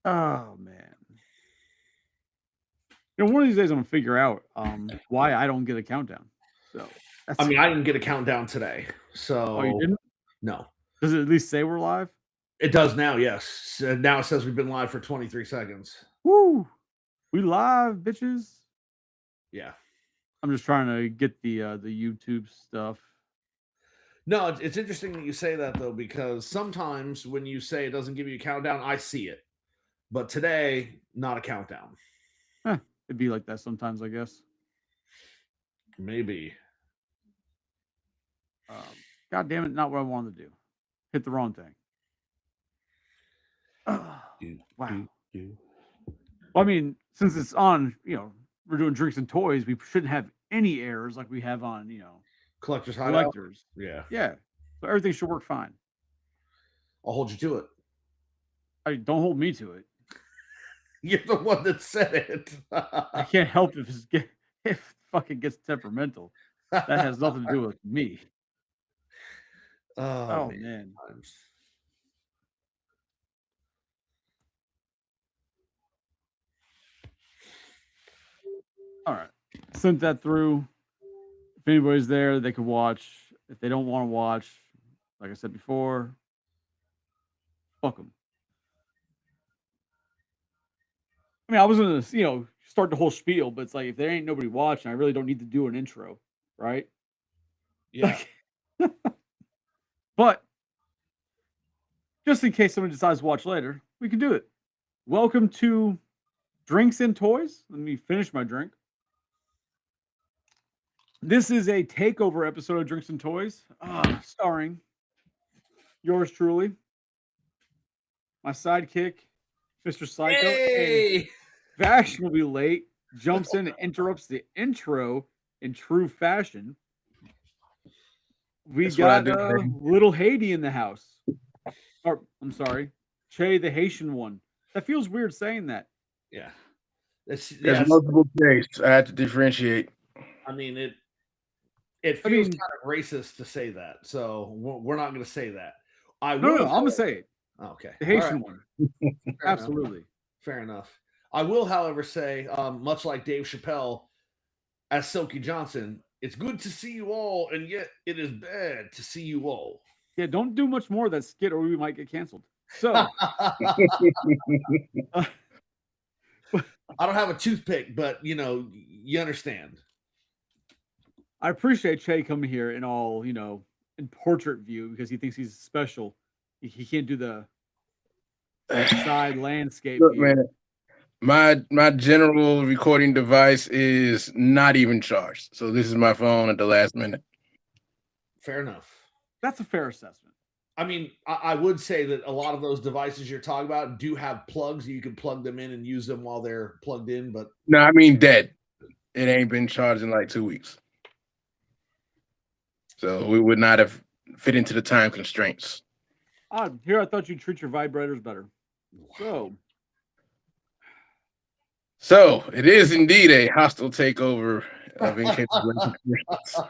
Oh man. One of these days I'm gonna figure out why I don't get a countdown. So I that's mean, I didn't get a countdown today, oh, you so didn't? no. Does it at least say we're live? It does now, yes. Now it says we've been live for 23 seconds. Woo! We live, bitches. Yeah. I'm just trying to get the YouTube stuff. No, it's interesting that you say that though, because sometimes when you say it doesn't give you a countdown, I see it. But today, not a countdown. It'd be like that sometimes, I guess. Maybe. God damn it, not what I wanted to do. Hit the wrong thing. Wow. Well, I mean, since it's on, we're doing drinks and toys, we shouldn't have any errors like we have on, Collector's Hideout? collectors. Yeah. Yeah. So everything should work fine. I'll hold you to it. Don't hold me to it. You're the one that said it. I can't help if if it fucking gets temperamental. That has nothing to do with me. Oh, Oh man. man. All right. Sent that through. If anybody's there, they could watch. If they don't want to watch, like I said before, fuck them. I mean, I was gonna, start the whole spiel, but it's like if there ain't nobody watching, I really don't need to do an intro, right? Yeah. But just in case someone decides to watch later, we can do it. Welcome to Drinks and Toys. Let me finish my drink. This is a takeover episode of Drinks and Toys, starring yours truly, my sidekick, Mr. Psycho. Hey! Vash will be late, jumps in and interrupts the intro in true fashion. We got little Haiti in the house. Or, I'm sorry, Che, the Haitian one. That feels weird saying that. Yeah. There's multiple tastes. I had to differentiate. I mean, it feels kind of racist to say that, so we're not going to say that. No, I'm going to say it. Okay. The Haitian one. Absolutely. Fair enough. I will, however, say, much like Dave Chappelle, as Silky Johnson, it's good to see you all, and yet it is bad to see you all. Yeah, don't do much more of that skit or we might get canceled. So I don't have a toothpick, but you understand. I appreciate Che coming here in all, in portrait view because he thinks he's special. He can't do the side landscape Look, view. Man, my general recording device is not even charged. So this is my phone at the last minute. Fair enough. That's a fair assessment. I mean, I would say that a lot of those devices you're talking about do have plugs. You can plug them in and use them while they're plugged in, but no, I mean dead. It ain't been charged in like 2 weeks. So we would not have fit into the time constraints. Here I thought you'd treat your vibrators better. So it is indeed a hostile takeover of Incapable.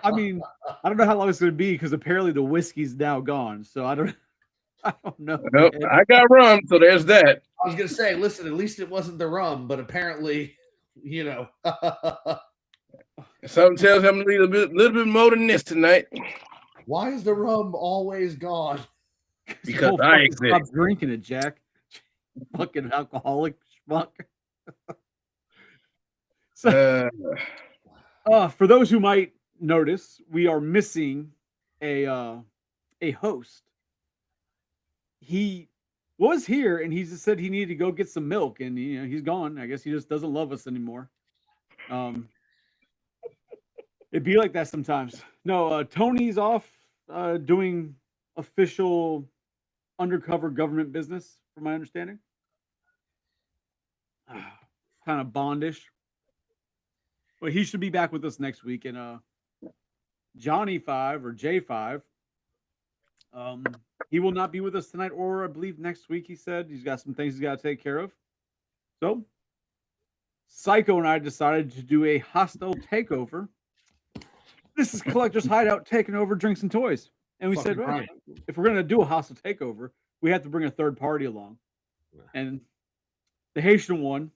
I mean, I don't know how long it's going to be because apparently the whiskey's now gone. So I don't know. Nope, I got rum, so there's that. I was going to say, listen, at least it wasn't the rum, but apparently, Something tells me I'm going to need a little bit more than this tonight. Why is the rum always gone? Because I exist. Stop drinking it, Jack. Fucking alcoholic schmuck. So, for those who might notice, we are missing a host. He was here and he just said he needed to go get some milk, and he's gone. I guess he just doesn't love us anymore. It'd be like that sometimes. No, Tony's off doing official undercover government business, from my understanding. Kind of bondish. But he should be back with us next week. And Johnny 5 or J5, he will not be with us tonight, or I believe next week. He said he's got some things he's got to take care of. So Psycho and I decided to do a hostile takeover. This is Collector's Hideout taking over Drinks and Toys. And we said, well, if we're going to do a hostile takeover, we have to bring a third party along. And the Haitian one.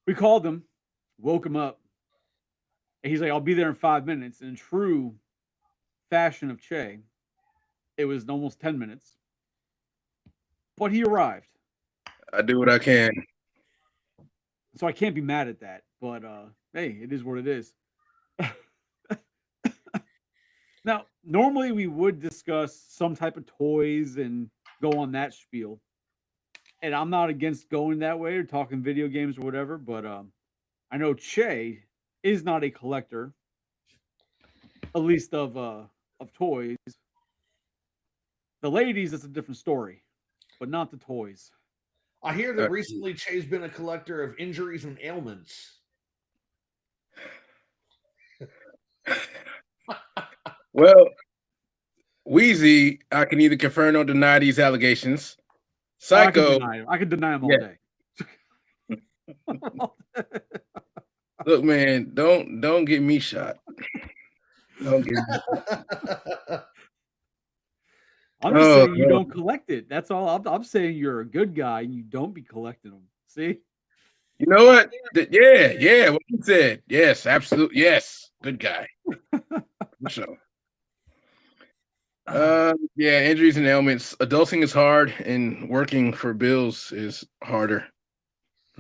We called him, woke him up, and he's like, "I'll be there in 5 minutes." In true fashion of Che, it was almost 10 minutes, but he arrived. I do what I can. So I can't be mad at that. But hey, it is what it is. Now, normally we would discuss some type of toys and go on that spiel. And I'm not against going that way or talking video games or whatever, but I know Che is not a collector, at least of toys. The ladies, it's a different story, but not the toys. I hear that recently Che's been a collector of injuries and ailments. Well, Wheezy, I can either confirm or deny these allegations. Psycho, I can deny them all Yeah. day. look, man, don't get me shot. Don't get me. I'm just Oh, saying you no. don't collect it. That's all. I'm saying you're a good guy and you don't be collecting them. See? You know what? Yeah, what you said. Yes, absolutely. Yes, good guy. For sure. Yeah, injuries and ailments. Adulting is hard, and working for bills is harder.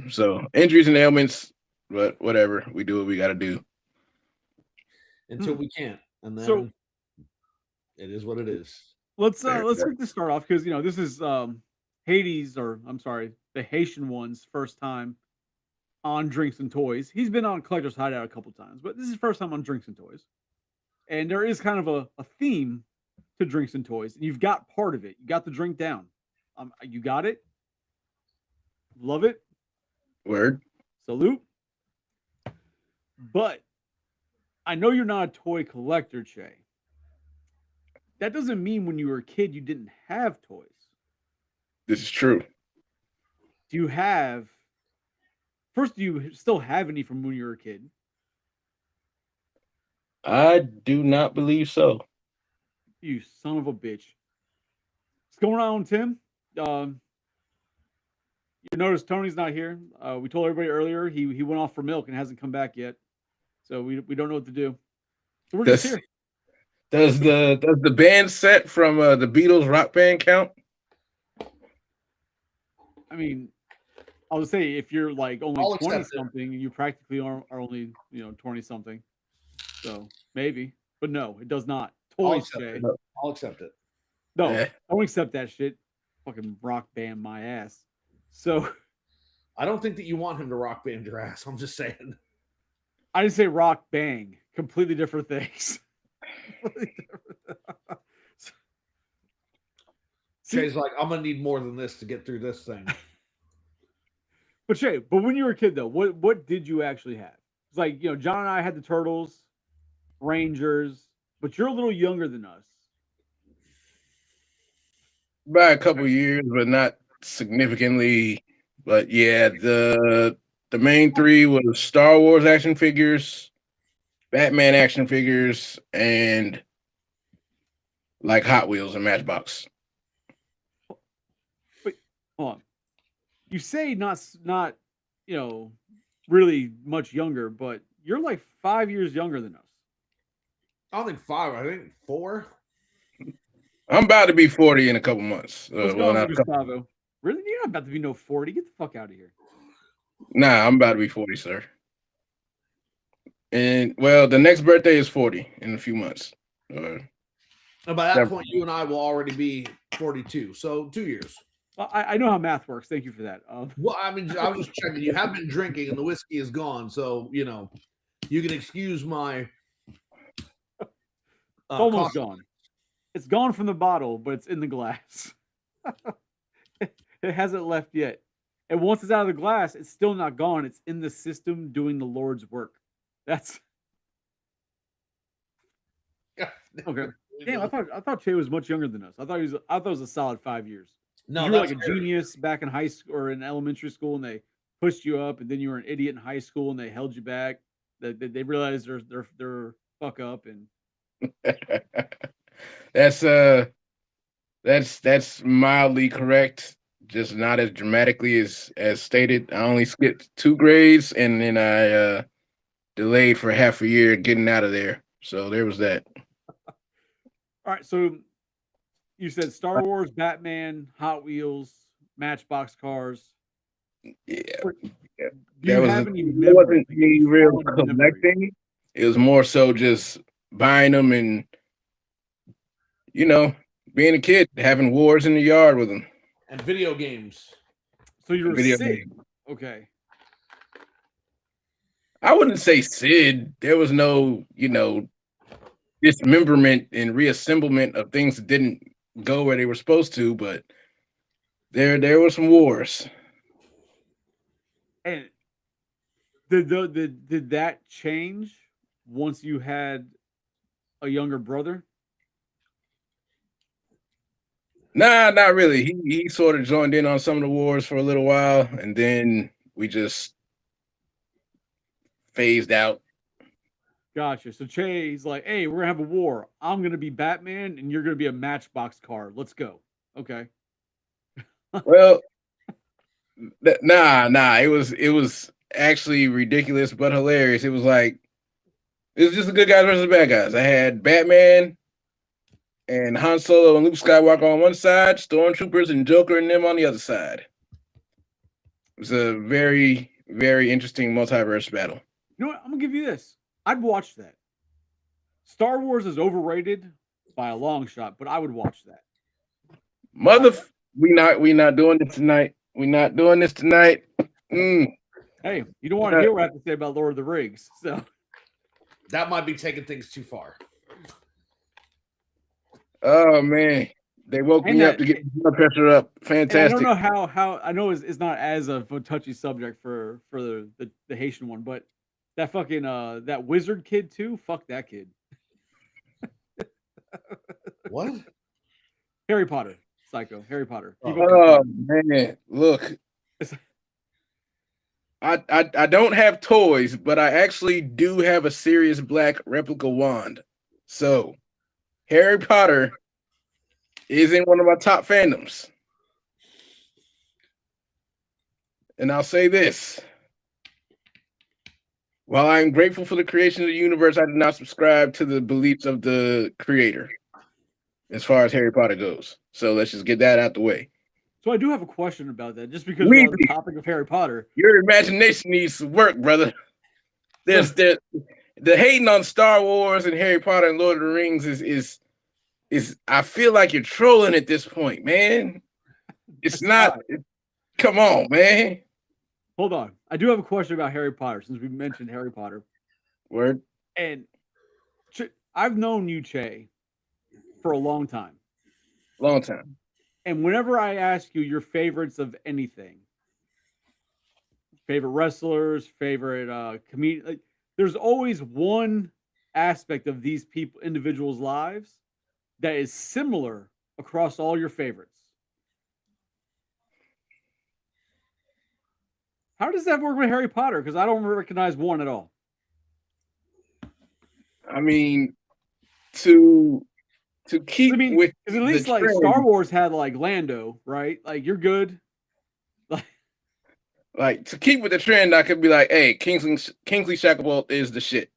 So injuries and ailments, but whatever. We do what we got to do. Until we can't, and then So- it is what it is. Let's Fair, let's fair. quickly start off because this is Hades, or I'm sorry, the Haitian one's first time on Drinks and Toys. He's been on Collector's Hideout a couple times, but this is his first time on Drinks and Toys. And there is kind of a theme to Drinks and Toys, and you've got part of it. You got the drink down. You got it. Love it. Word. Salute. But I know you're not a toy collector, Che. That doesn't mean when you were a kid you didn't have toys. This is true. Do you have first, do you still have any from when you were a kid? I do not believe so. You son of a bitch. What's going on, Tim? You notice Tony's not here. We told everybody earlier he went off for milk and hasn't come back yet. So we don't know what to do. So we're just Does, here. does the band set from the Beatles rock band count? I mean, I would say if you're like only I'll 20 accept it. something, you practically are only 20 something. So maybe, but no, it does not. Toys, accept Che. it. I'll accept it. No, Eh. don't accept that shit. Fucking rock band my ass. So I don't think that you want him to rock band your ass. I'm just saying. I didn't say rock bang. Completely different things. Che's like, I'm gonna need more than this to get through this thing. But Che, but when you were a kid though, what did you actually have? It's like, John and I had the Turtles, Rangers, but you're a little younger than us. By a couple years, but not significantly. But yeah, the main three was Star Wars action figures, Batman action figures, and like Hot Wheels and Matchbox. Hold on. You say not really much younger, but you're like 5 years younger than us. I don't think 5. I think 4. I'm about to be 40 in a couple months. What's Well, going on, not a couple. Gustavo? Really? You're not about to be no 40. Get the fuck out of here. Nah, I'm about to be 40, sir. And well, the next birthday is 40 in a few months. And by that Yeah. point, you and I will already be 42. So 2 years. Well, I know how math works. Thank you for that. Well, I mean, I was just checking. You have been drinking, and the whiskey is gone. So you can excuse my. It's almost caution. gone. It's gone from the bottle, but it's in the glass. It hasn't left yet. And once it's out of the glass, it's still not gone. It's in the system doing the Lord's work. That's okay. Damn, I thought Che was much younger than us. I thought it was a solid 5 years. No, You were like that's a fair. genius back in high school or in elementary school, and they pushed you up, and then you were an idiot in high school, and they held you back. They realized they're fuck up, and that's mildly correct. just not as dramatically as stated. I only skipped 2 grades, and then I delayed for half a year getting out of there. So there was that. All right, so you said Star Wars, Batman, Hot Wheels, Matchbox cars. Yeah, Do that you was have any it memories? wasn't any real Fond memories? collecting. It was more so just buying them and being a kid, having wars in the yard with them. And video games. So you were Video Sid. games. Okay. I wouldn't say Sid. There was no, dismemberment and reassemblement of things that didn't go where they were supposed to, but there were some wars. And did that change once you had a younger brother? Nah, not really. He sort of joined in on some of the wars for a little while, and then we just phased out. Gotcha. So Che's like, hey, we're gonna have a war. I'm gonna be Batman and you're gonna be a Matchbox car. Let's go. Okay. Well, nah. It was actually ridiculous but hilarious. It was just the good guys versus the bad guys. I had Batman and Han Solo and Luke Skywalker on one side, Stormtroopers and Joker and them on the other side. It was a very, very interesting multiverse battle. You know what? I'm gonna give you this. I'd watch that. Star Wars is overrated by a long shot, but I would watch that. We not doing this tonight. We not doing this tonight. Hey, you don't want to hear what I have to say about Lord of the Rings, so that might be taking things too far. Oh man, they woke me up to get blood pressure up. Fantastic. I don't know how I know it's not as a touchy subject for the Haitian one, but that fucking that wizard kid too. Fuck that kid. What? Harry Potter, Psycho. Harry Potter. Oh man, look. I don't have toys, but I actually do have a Sirius Black replica wand. So Harry Potter is in one of my top fandoms. And I'll say this. While I'm grateful for the creation of the universe, I do not subscribe to the beliefs of the creator as far as Harry Potter goes. So let's just get that out the way. So I do have a question about that, just because we're on the topic of Harry Potter. Your imagination needs to work, brother. There's the hating on Star Wars and Harry Potter and Lord of the Rings is I feel like you're trolling at this point, man. It's not. Come on, man. Hold on. I do have a question about Harry Potter since we mentioned Harry Potter. Word. And I've known you, Che, for a long time. Long time. And whenever I ask you your favorites of anything, favorite wrestlers, favorite comedian, like, there's always one aspect of these individuals' lives that is similar across all your favorites. How does that work with Harry Potter? Because I don't recognize one at all. I mean, to keep with, because at least like Star Wars had like Lando, right? Like you're good. Like to keep with the trend, I could be like, hey, Kingsley Shacklebolt is the shit.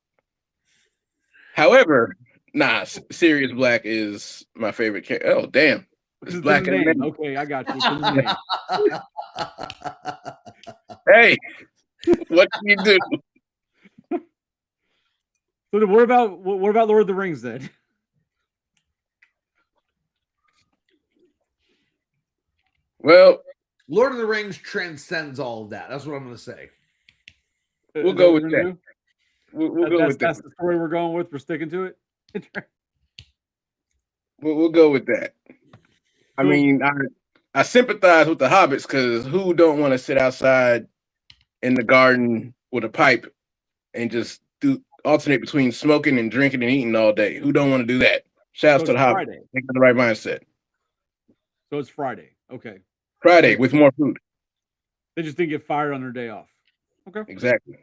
However, nah, Sirius Black is my favorite character. Oh damn. It's Black name. Okay, I got you. Hey, what can you do? So what about Lord of the Rings then? Well, Lord of the Rings transcends all of that. That's what I'm going to say. We'll go with that. We'll go with that. That's the story we're going with. We're sticking to it. We'll go with that. I mean, I sympathize with the hobbits because who don't want to sit outside in the garden with a pipe and just alternate between smoking and drinking and eating all day? Who don't want to do that? Shouts to the hobbits. They got the right mindset. So it's Friday. Okay. Friday with more food. They just didn't get fired on their day off. Okay. Exactly.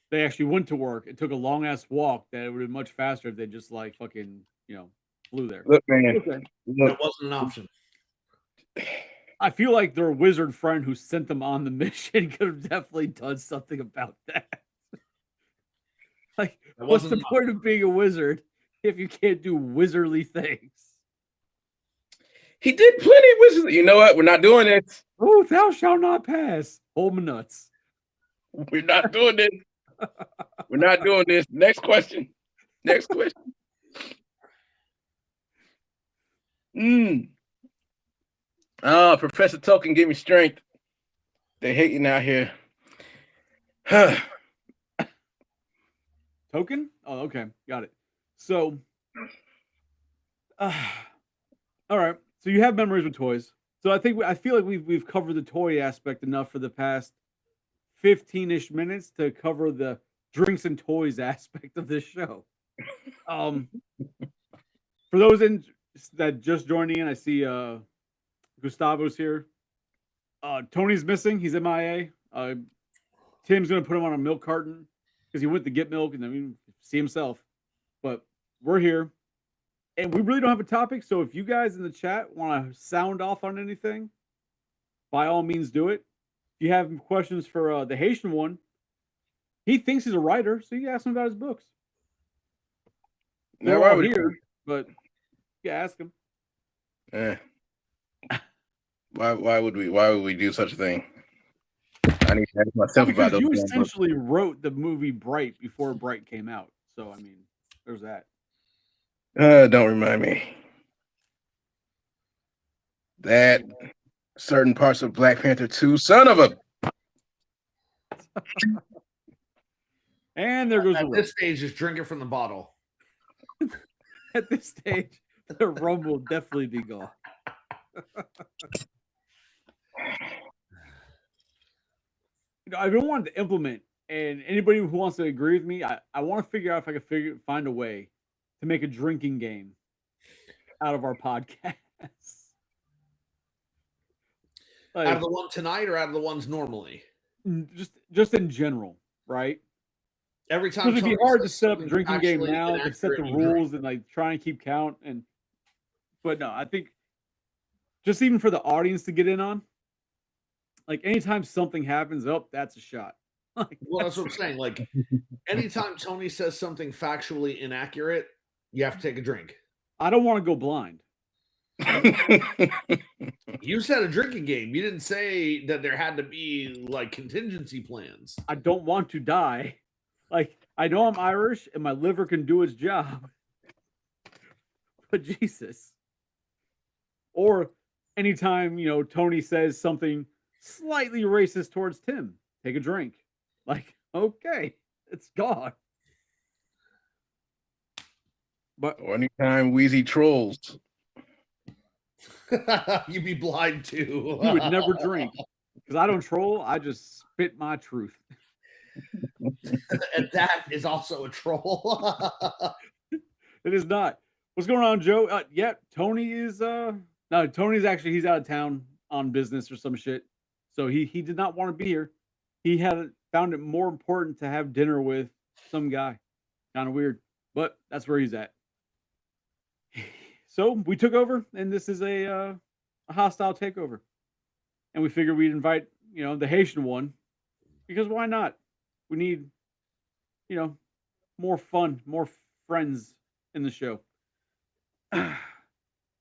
They actually went to work. It took a long ass walk that it would have been much faster if they just like fucking, flew there. Look, man. Okay. That wasn't an option. I feel like their wizard friend who sent them on the mission could have definitely done something about that. Like, That what's the wasn't point of being a wizard if you can't do wizardly things? He did plenty of wizards. You know what? We're not doing this. Oh, thou shalt not pass. Hold my nuts. We're not doing this. We're not doing this. Next question. Next question. Oh, Professor Token, give me strength. They hating out here. Token? Oh, okay. Got it. So, all right. So you have memories with toys. So I feel like we've covered the toy aspect enough for the past 15-ish minutes to cover the drinks and toys aspect of this show. For those that just joining in, I see Gustavo's here. Tony's missing. He's MIA. Tim's gonna put him on a milk carton because he went to get milk and then see himself. But we're here. And we really don't have a topic, so if you guys in the chat want to sound off on anything, by all means do it. If you have questions for the Haitian one, he thinks he's a writer, so you ask him about his books. They're all here, but you ask him. Why would we do such a thing? I need to ask myself about those. You essentially wrote the movie Bright before Bright came out, so I mean, there's that. Don't remind me. That certain parts of Black Panther 2, son of a. And there goes at this stage, just drinking from the bottle. At this stage, the rum will definitely be gone. I've been wanting to implement, and anybody who wants to agree with me, I want to figure out if I can find a way to make a drinking game out of our podcast. Like, out of the one tonight or out of the ones normally? Just in general, right? Every time it'd be hard to set up a drinking game now to set the rules and like try and keep count. But no, I think just even for the audience to get in on, like anytime something happens, that's a shot. Like, well, that's what I'm saying. Like anytime Tony says something factually inaccurate, you have to take a drink. I don't want to go blind. You said a drinking game. You didn't say that there had to be like contingency plans. I don't want to die. Like, I know I'm Irish and my liver can do its job. But Jesus. Or anytime, Tony says something slightly racist towards Tim, take a drink. Like, okay, it's gone. But or anytime Wheezy trolls. You'd be blind too. You would never drink. Because I don't troll, I just spit my truth. And that is also a troll. It is not. What's going on, Joe? Yeah, Tony is no, Tony's actually he's out of town on business or some shit. So he did not want to be here. He found it more important to have dinner with some guy. Kind of weird, but that's where he's at. So we took over, and this is a hostile takeover. And we figured we'd invite, the Haitian one, because why not? We need, more fun, more friends in the show.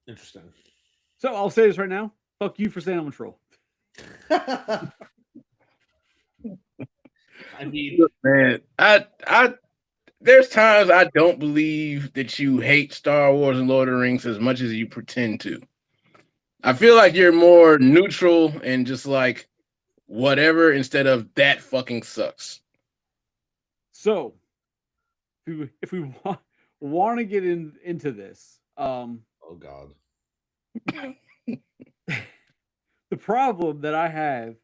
Interesting. So I'll say this right now. Fuck you for saying I'm a troll. I mean, look, man, I there's times I don't believe that you hate Star Wars and Lord of the Rings as much as you pretend to. I feel like you're more neutral and just like whatever instead of that fucking sucks. So, if we want to get into this, oh God, the problem that I have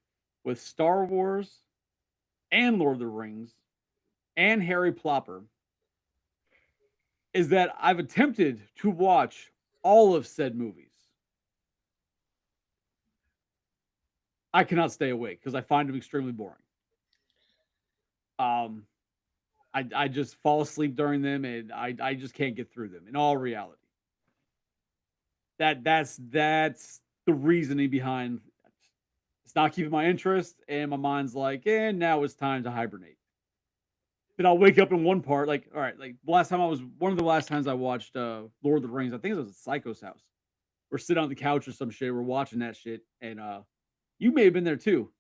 with Star Wars and Lord of the Rings and Harry Plopper is that I've attempted to watch all of said movies. I cannot stay awake because I find them extremely boring. I just fall asleep during them, and I just can't get through them. In all reality, that's the the reasoning behind it's not keeping my interest, and my mind's like, and now it's time to hibernate. Then I'll wake up in one part, like, all right, like one of the last times I watched Lord of the Rings, I think it was at Psycho's house. We're sitting on the couch or some shit, we're watching that shit, and you may have been there too.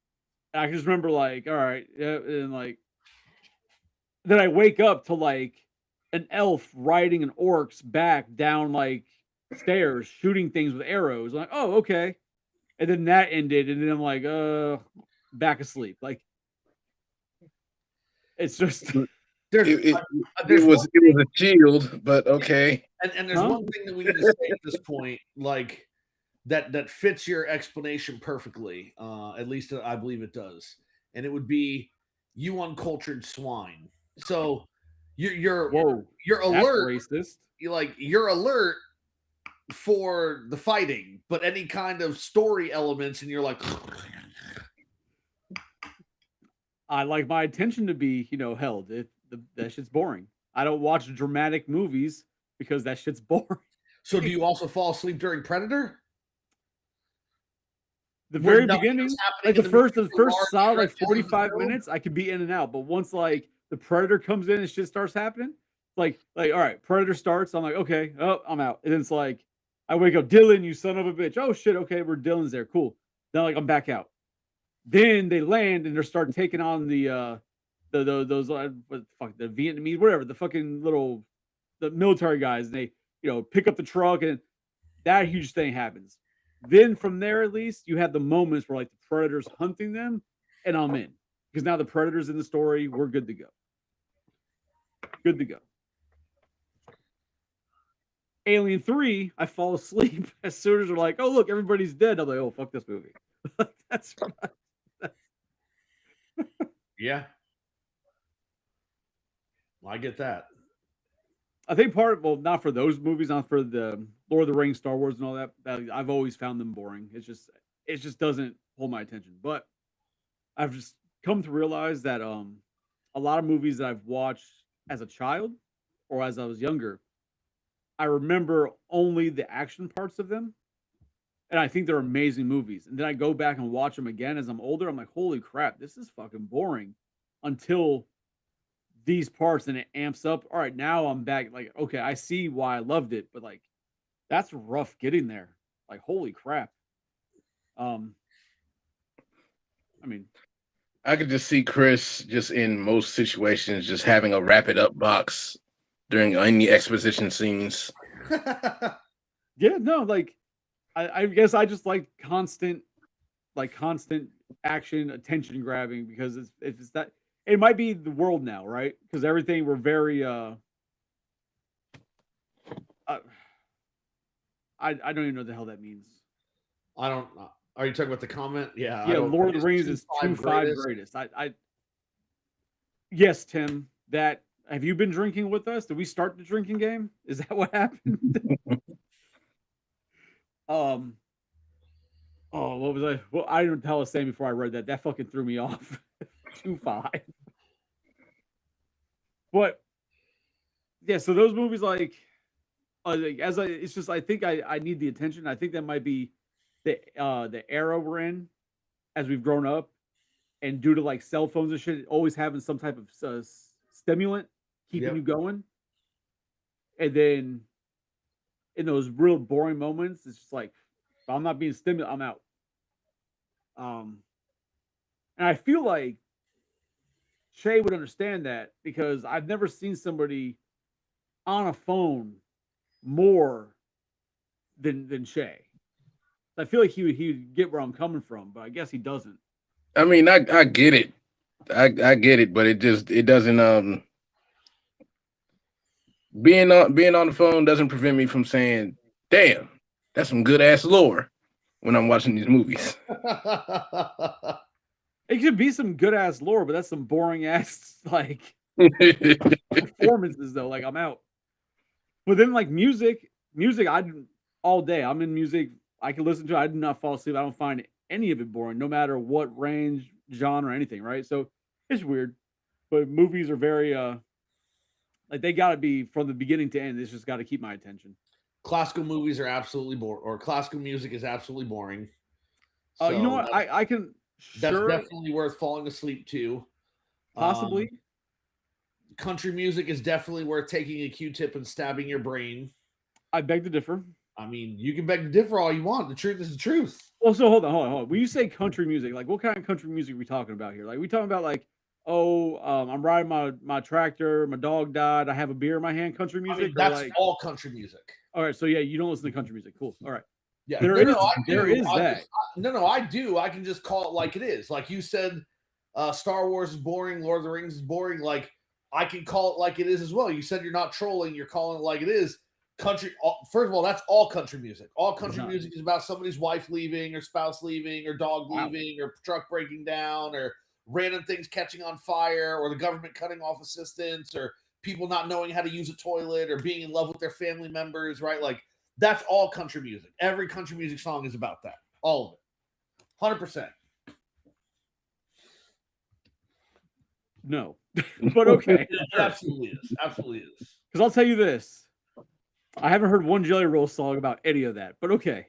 And I can just remember like, all right, yeah, and like then I wake up to like an elf riding an orc's back down like stairs, shooting things with arrows. I'm like, oh, okay. And then that ended, and then I'm like, back asleep. Like it's just There's, It, uh, it, there's it one was it was a shield, but okay. and there's Huh? one thing that we need to say at this point, like that fits your explanation perfectly. At least I believe it does, and it would be you uncultured swine. So you're whoa, you're that's alert, racist. you're alert for the fighting, but any kind of story elements, and you're like, I like my attention to be, held. That shit's boring. I don't watch dramatic movies because that shit's boring. so do you also fall asleep during Predator? The Where very nothing is beginning, happening like in the movie, first, the the first large solid like stretches of the 45 film? minutes, I could be in and out. But once like the Predator comes in and shit starts happening, like all right, Predator starts. I'm like, okay, oh, I'm out. And then it's like I wake up, Dylan, you son of a bitch. Oh shit, okay, we're Dylan's there, cool. Then like I'm back out. Then they land and they start taking on those what the fuck, the Vietnamese, whatever, the fucking the military guys, and they pick up the truck, and that huge thing happens. Then from there, at least you have the moments where like the predator's hunting them, and I'm in because now the predator's in the story. We're good to go. Good to go. Alien 3, I fall asleep as soon as they're like, oh look, everybody's dead. I'm like, oh fuck this movie. That's right. Yeah, I get that. I think well, not for those movies, not for the Lord of the Rings, Star Wars, and all that. I've always found them boring. It just doesn't hold my attention. But I've just come to realize that a lot of movies that I've watched as a child or as I was younger, I remember only the action parts of them, and I think they're amazing movies. And then I go back and watch them again as I'm older. I'm like, holy crap, this is fucking boring. Until these parts, and it amps up. All right, now I'm back. Like, okay, I see why I loved it, but like, that's rough getting there. Like, holy crap. Um, I mean, I could just see Chris just in most situations just having a wrap it up box during any exposition scenes. yeah, no, like, I guess I just like constant action, attention grabbing because it's that it might be the world now, right? Because everything we're very I don't even know what the hell that means. I don't. Are you talking about the comment? Yeah. Yeah, Lord of the Rings is 2-5 greatest. Yes, Tim. That have you been drinking with us? Did we start the drinking game? Is that what happened? Oh, what was I? Well, I didn't tell I was saying before I read that. That fucking threw me off. 2-5. But yeah, so those movies it's just I think I need the attention. I think that might be the era we're in as we've grown up, and due to like cell phones and shit, always having some type of stimulant keeping you going, and then in those real boring moments, it's just like if I'm not being stimulated, I'm out. And I feel like Shay would understand that because I've never seen somebody on a phone more than Shay. I feel like he would get where I'm coming from, but I guess he doesn't. I mean, I get it. I get it, but it doesn't being on the phone doesn't prevent me from saying, damn, that's some good ass lore when I'm watching these movies. It could be some good ass lore, but that's some boring ass like performances though. Like I'm out. But then like music, I do all day. I'm in music. I can listen to it. I do not fall asleep. I don't find any of it boring, no matter what range, genre, anything, right? So it's weird. But movies are very like they gotta be from the beginning to end. It's just gotta keep my attention. Classical movies are absolutely boring, or classical music is absolutely boring. You know So what? I can that's sure definitely worth falling asleep to. possibly. Country music is definitely worth taking a Q-tip and stabbing your brain. I beg to differ. I mean, you can beg to differ all you want. The truth is the truth. Well, so hold on. When you say country music, like what kind of country music are we talking about here? Like we talking about like, I'm riding my tractor, my dog died, I have a beer in my hand, country I music, mean, that's or like, all country music. all right, so yeah, you don't listen to country music. Cool. All right. Yeah, There is that. I do. I can just call it like it is. Like you said, Star Wars is boring, Lord of the Rings is boring. Like I can call it like it is as well. You said you're not trolling, you're calling it like it is. Country, first of all, that's all country music. All country music is about somebody's wife leaving, or spouse leaving, or dog leaving, or truck breaking down, or random things catching on fire, or the government cutting off assistance, or people not knowing how to use a toilet, or being in love with their family members, right? Like that's all country music. Every country music song is about that. All of it. 100%. No. But okay. It absolutely is. Absolutely is. Because I'll tell you this. I haven't heard one Jelly Roll song about any of that, but okay.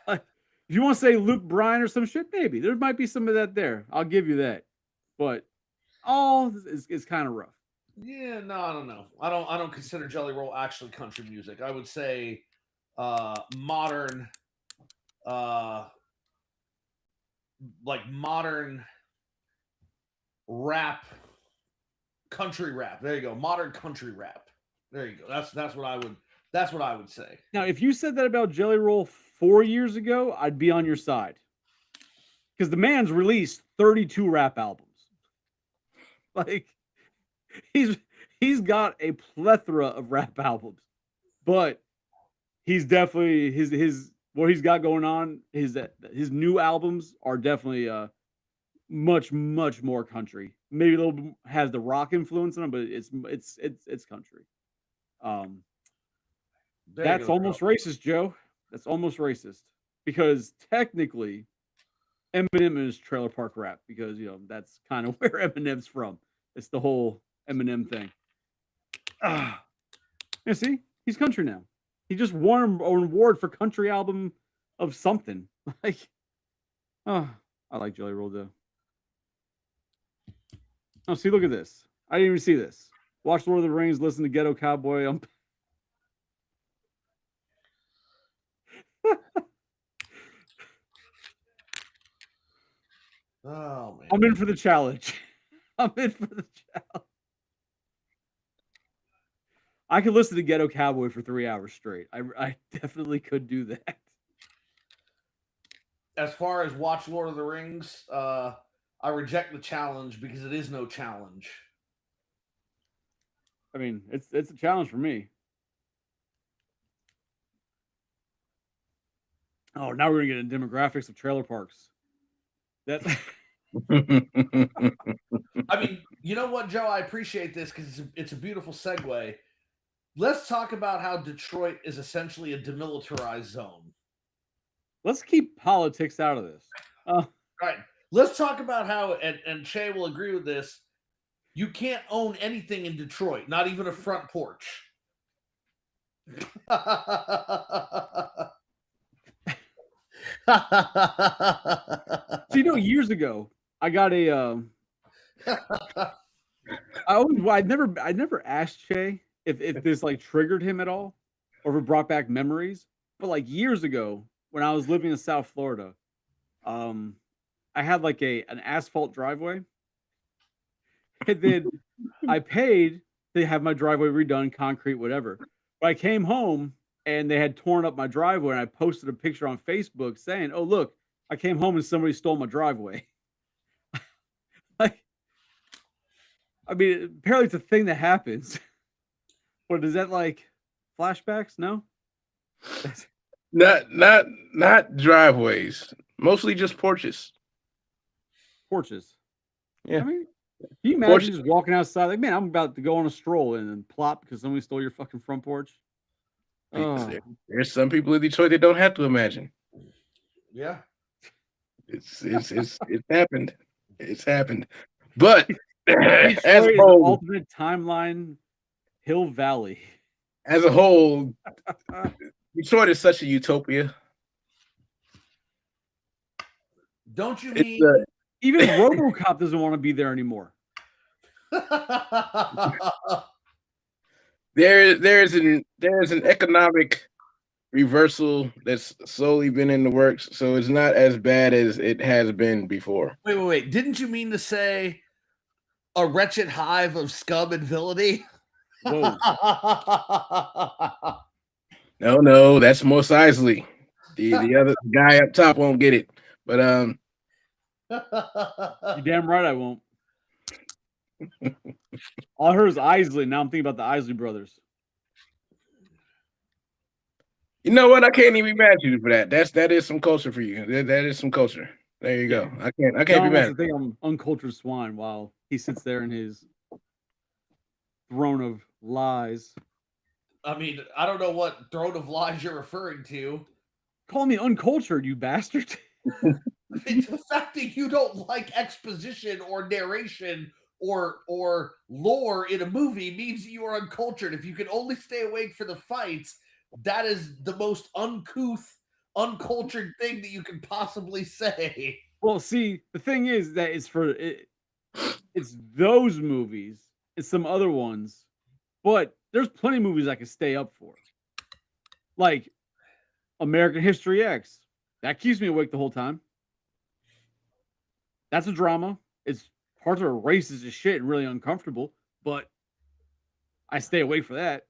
If you want to say Luke Bryan or some shit, maybe there might be some of that there. I'll give you that, but all is kind of rough. Yeah, no, I don't know. I don't consider Jelly Roll actually country music. I would say modern, like modern rap, country rap. There you go, modern country rap. There you go. That's what I would say. Now, if you said that about Jelly Roll 4 years ago, I'd be on your side. Because the man's released 32 rap albums. Like he's got a plethora of rap albums. But he's definitely his what he's got going on, his new albums are definitely much more country. Maybe a little bit has the rock influence in them, but it's country. That's almost racist, Joe. That's almost racist because technically Eminem is trailer park rap because that's kind of where Eminem's from. It's the whole Eminem thing. You see, he's country now. He just won an award for country album of something. Like, I like Jelly Roll though. Oh, see, look at this. I didn't even see this. Watch Lord of the Rings, listen to Ghetto Cowboy. Oh man. I'm in for the challenge. I'm in for the challenge. I could listen to Ghetto Cowboy for 3 hours straight. I definitely could do that. As far as watch Lord of the Rings, I reject the challenge because it is no challenge. I mean, it's a challenge for me. Oh, now we're gonna get into demographics of trailer parks. That's I mean, you know what, Joe? I appreciate this because it's a beautiful segue. Let's talk about how Detroit is essentially a demilitarized zone. Let's keep politics out of this. Right. Let's talk about how, and Shay will agree with this, you can't own anything in Detroit, not even a front porch. So, years ago, I got a. I'd never asked Shay if this like triggered him at all, or if it brought back memories. But like years ago, when I was living in South Florida, I had like an asphalt driveway, and then I paid to have my driveway redone, concrete, whatever. But I came home and they had torn up my driveway, and I posted a picture on Facebook saying, "Oh, look, I came home and somebody stole my driveway." Like, I mean, apparently it's a thing that happens. But is that like flashbacks? No. Not driveways. Mostly just porches. Porches. Yeah. I mean, can you imagine just walking outside like, man, I'm about to go on a stroll and then plop because somebody stole your fucking front porch? Oh. There's some people in Detroit that don't have to imagine. Yeah. It's happened. It's happened. But as ultimate timeline, Hill Valley. as a whole, Detroit is such a utopia. Don't you It's, mean Even RoboCop doesn't want to be there anymore. there's an economic reversal that's slowly been in the works, so it's not as bad as it has been before. wait. Didn't you mean to say a wretched hive of scum and villainy? Whoa. No, that's Mos Eisley. The other guy up top won't get it. But You're damn right I won't. All I heard is Isley. Now I'm thinking about the Isley brothers. you know what? I can't even be mad at you for that. That is some culture for you. That is some culture. There you go. I can't be John mad. wants to think I'm uncultured swine while he sits there in his throne of lies. I mean, I don't know what throne of lies you're referring to. Call me uncultured, you bastard. The fact that you don't like exposition or narration or lore in a movie means you are uncultured. If you can only stay awake for the fights, that is the most uncouth, uncultured thing that you can possibly say. Well, see, the thing is that it's those movies, it's some other ones, but there's plenty of movies I can stay up for. Like American History X. That keeps me awake the whole time. That's a drama. It's parts are racist as shit and really uncomfortable, but I stay awake for that.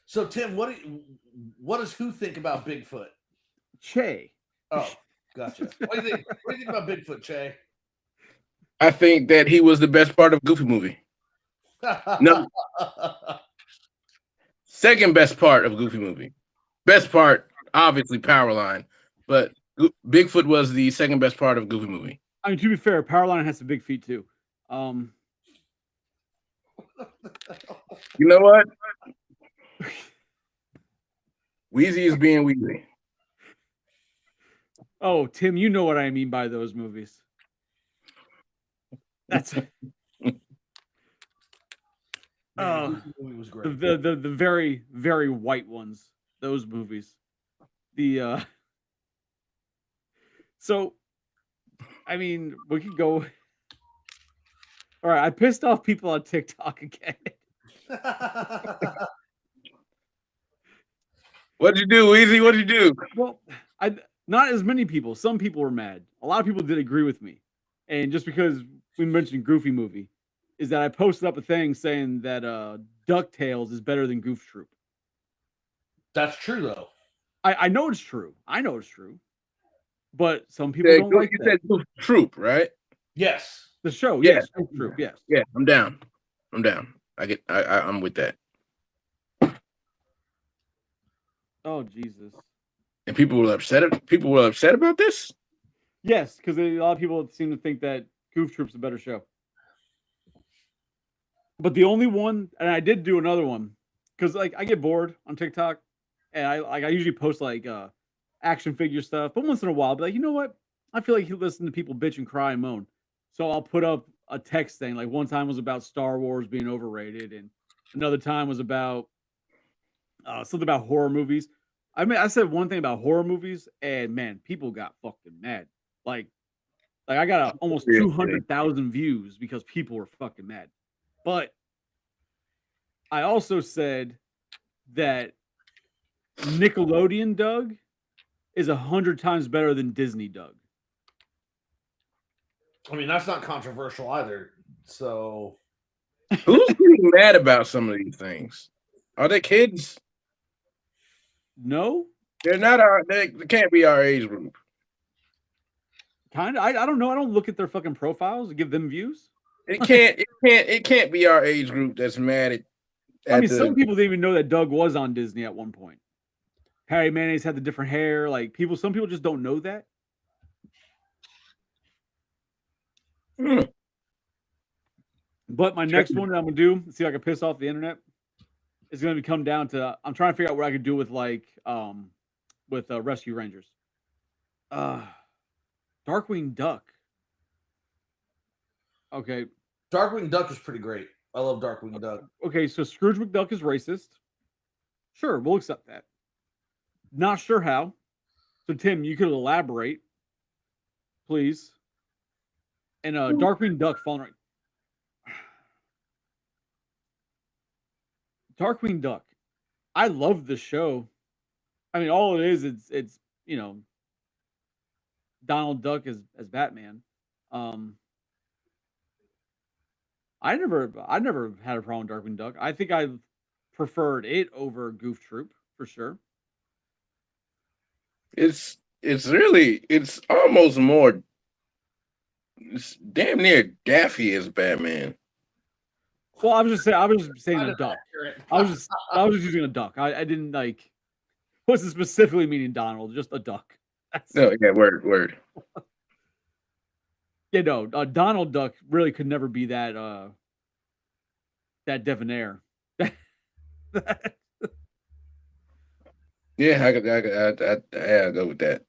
So, Tim, what does who think about Bigfoot? Che. Oh, gotcha. What do you think about Bigfoot, Che? I think that he was the best part of Goofy movie. No. Second best part of Goofy movie. Best part, obviously, Powerline, but Bigfoot was the second best part of Goofy movie. I mean, to be fair, Powerline has some big feet too. You know what? Wheezy is being Wheezy. Oh, Tim, you know what I mean by those movies. That's Man, the movie was great. the very, very white ones. Those movies. So, I mean, we could go. All right, I pissed off people on TikTok again. What'd you do, Wheezy? What'd you do? Well, not as many people. Some people were mad. A lot of people did agree with me. And just because we mentioned Goofy movie, is that I posted up a thing saying that DuckTales is better than Goof Troop. That's true, though. I know it's true. I know it's true. But some people don't like you that. said Goof Troop, right? Yes. The show, Yeah. yes, Goof Troop, yes. Yeah, I'm down. I'm with that. Oh Jesus. And people were upset about this? Yes, because a lot of people seem to think that Goof Troop's a better show. But the only one, and I did do another one, because like I get bored on TikTok, and I usually post like action figure stuff, but once in a while, I'll be like, you know what? I feel like you listen to people bitch and cry and moan. So I'll put up a text thing. Like one time was about Star Wars being overrated, and another time was about something about horror movies. I mean, I said one thing about horror movies, and man, people got fucking mad. Like I got almost 200,000 views because people were fucking mad. But I also said that Nickelodeon Doug is 100 times better than Disney Doug. I mean, that's not controversial either. So, who's getting mad about some of these things? Are they kids? No, They're not they can't be our age group. kind of. I don't know. I don't look at their fucking profiles and give them views. It can't be our age group that's mad at. I mean, some people didn't even know that Doug was on Disney at one point. Harry Mayonnaise had the different hair. Like some people just don't know that. But my next one that I'm gonna do, see if I can piss off the internet, is gonna come down to I'm trying to figure out what I could do with Rescue Rangers. Darkwing Duck. Okay. Darkwing Duck was pretty great. I love Darkwing Duck. Okay, so Scrooge McDuck is racist. Sure, we'll accept that. Not sure how. So Tim, you could elaborate, please. And Darkwing Duck falling right. Darkwing Duck. I love the show. I mean, all it is, it's you know, Donald Duck as Batman. I never had a problem with Darkwing Duck. I think I preferred it over Goof Troop for sure. It's almost more. It's damn near Daffy as Batman. Well, I was just saying Kind a of duck. accurate. I was just using a duck. I didn't like wasn't specifically meaning Donald, just a duck. No, yeah, word. Yeah, no, Donald Duck really could never be that debonair. Yeah, I go with that.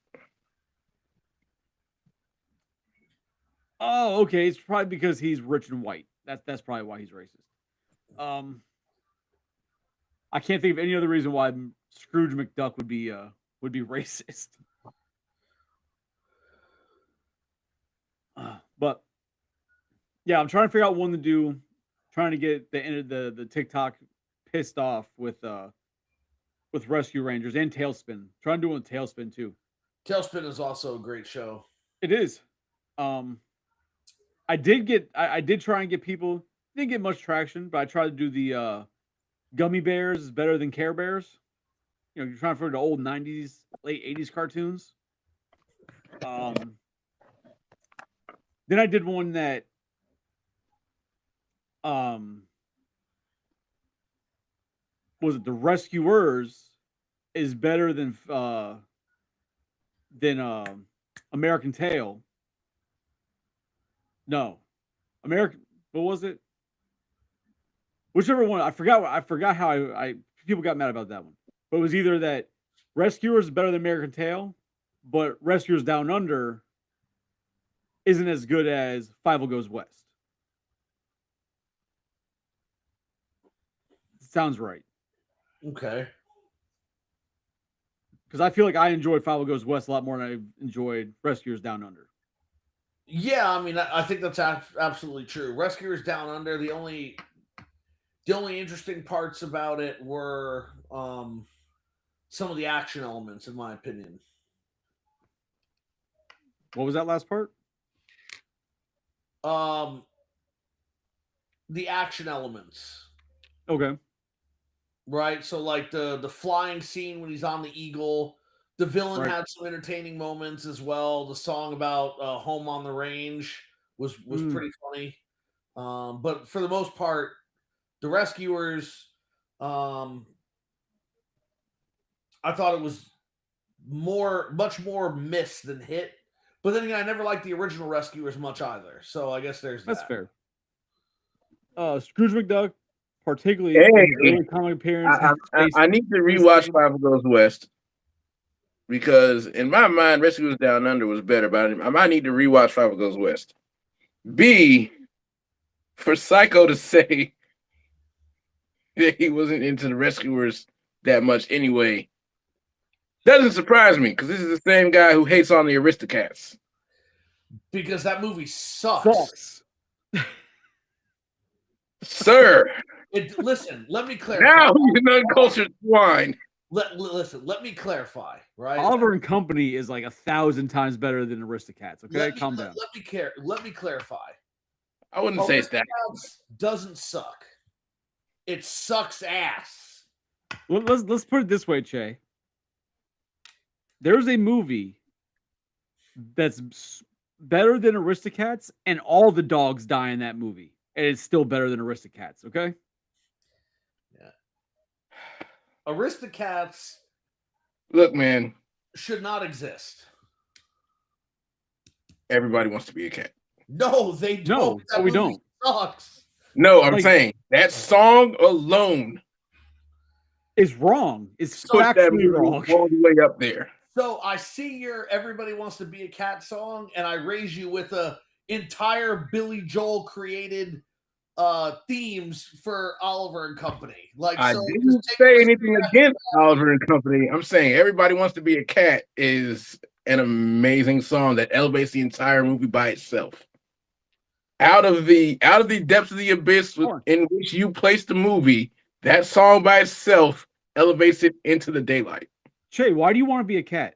Oh, okay. It's probably because he's rich and white. That's probably why he's racist. I can't think of any other reason why Scrooge McDuck would be racist. But yeah, I'm trying to figure out one to do. Trying to get the end of the TikTok pissed off with Rescue Rangers and Tailspin. Trying to do one with Tailspin too. Tailspin is also a great show. It is. I did try and get people. Didn't get much traction, but I tried to do the Gummy Bears is better than Care Bears. You know, you're trying for the old '90s, late '80s cartoons. Then I did one that was it the Rescuers is better than American Tail. No, American. What was it? Whichever one. I forgot how I people got mad about that one. But it was either that Rescuers is better than American Tail, but Rescuers Down Under isn't as good as Five Goes West. Sounds right. Okay. Because I feel like I enjoyed Five Goes West a lot more than I enjoyed Rescuers Down Under. Yeah, I mean, I think that's absolutely true. Rescuers Down Under, the only interesting parts about it were some of the action elements, in my opinion. What was that last part? The action elements. Okay. Right? So like the flying scene when he's on the Eagle, the villain Right. had some entertaining moments as well. The song about Home on the Range was pretty funny. But for the most part, the Rescuers, I thought it was much more miss than hit. But then again, I never liked the original Rescuers much either. So I guess there's That's that. fair. Scrooge McDuck, particularly Hey, in his early comic appearance. I need to rewatch Five Goes West because in my mind, Rescuers Down Under was better, but I might need to rewatch Five Goes West. B, for Psycho to say that he wasn't into the Rescuers that much anyway doesn't surprise me because this is the same guy who hates on the Aristocats. Because that movie sucks. Sir. Listen, let me clarify. Now he's an uncultured swine. Listen, let me clarify, right? Oliver and Company is like 1,000 times better than Aristocats. Okay, calm down. Let me clarify. I wouldn't say it's that. Doesn't suck. It sucks ass. Let's put it this way, Che. There's a movie that's better than Aristocats, and all the dogs die in that movie, and it's still better than Aristocats. Okay. Yeah. Aristocats. Look, man. Should not exist. Everybody wants to be a cat. No, they don't. No, we don't. Sucks. No, I'm saying that song alone is wrong. It's put that movie wrong. all the way up there. So I see your "Everybody Wants to Be a Cat" song, and I raise you with a entire Billy Joel created themes for Oliver and Company. Like, I so didn't just take say a anything against Oliver and Company. I'm saying Everybody Wants to Be a Cat is an amazing song that elevates the entire movie by itself. Out of the depths of the abyss in which you place the movie, that song by itself elevates it into the daylight. Che, why do you want to be a cat?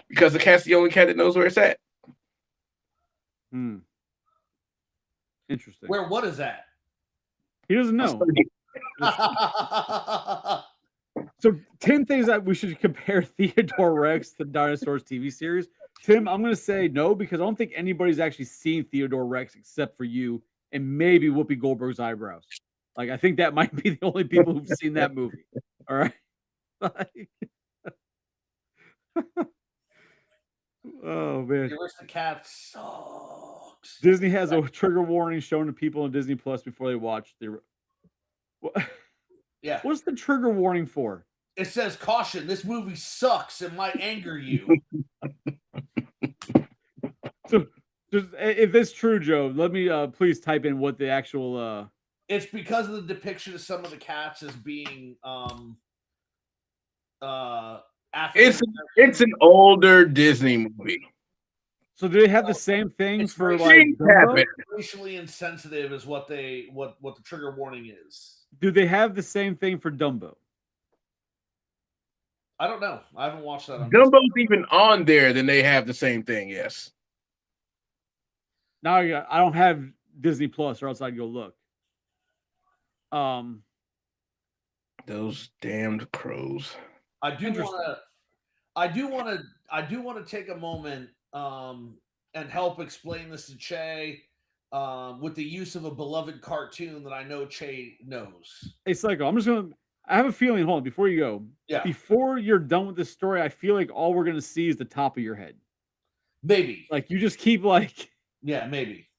Because the cat's the only cat that knows where it's at. Interesting. Where what is that? He doesn't know. So Tim thinks that we should compare Theodore Rex to the Dinosaurs TV series. Tim, I'm going to say no, because I don't think anybody's actually seen Theodore Rex except for you and maybe Whoopi Goldberg's eyebrows. Like, I think that might be the only people who've seen that movie. All right. Oh, man. The Aristocats sucks. Disney has a trigger warning shown to people on Disney Plus before they watch the. Yeah. What's the trigger warning for? It says, caution, this movie sucks and might anger you. So, just, if it's true, Joe, let me please type in what the actual. It's because of the depiction of some of the cats as being It's an older Disney movie. So do they have the same things for like racially insensitive is what the trigger warning is. Do they have the same thing for Dumbo? I don't know. I haven't watched that. Dumbo's even on there, then they have the same thing, yes. Now I don't have Disney Plus, or else I'd go look. Those damned crows. I do want to take a moment and help explain this to Che with the use of a beloved cartoon that I know Che knows. It's like I have a feeling. Hold on, before you go. Yeah. Before you're done with this story, I feel like all we're gonna see is the top of your head. Maybe. Like you just keep like. Yeah, maybe.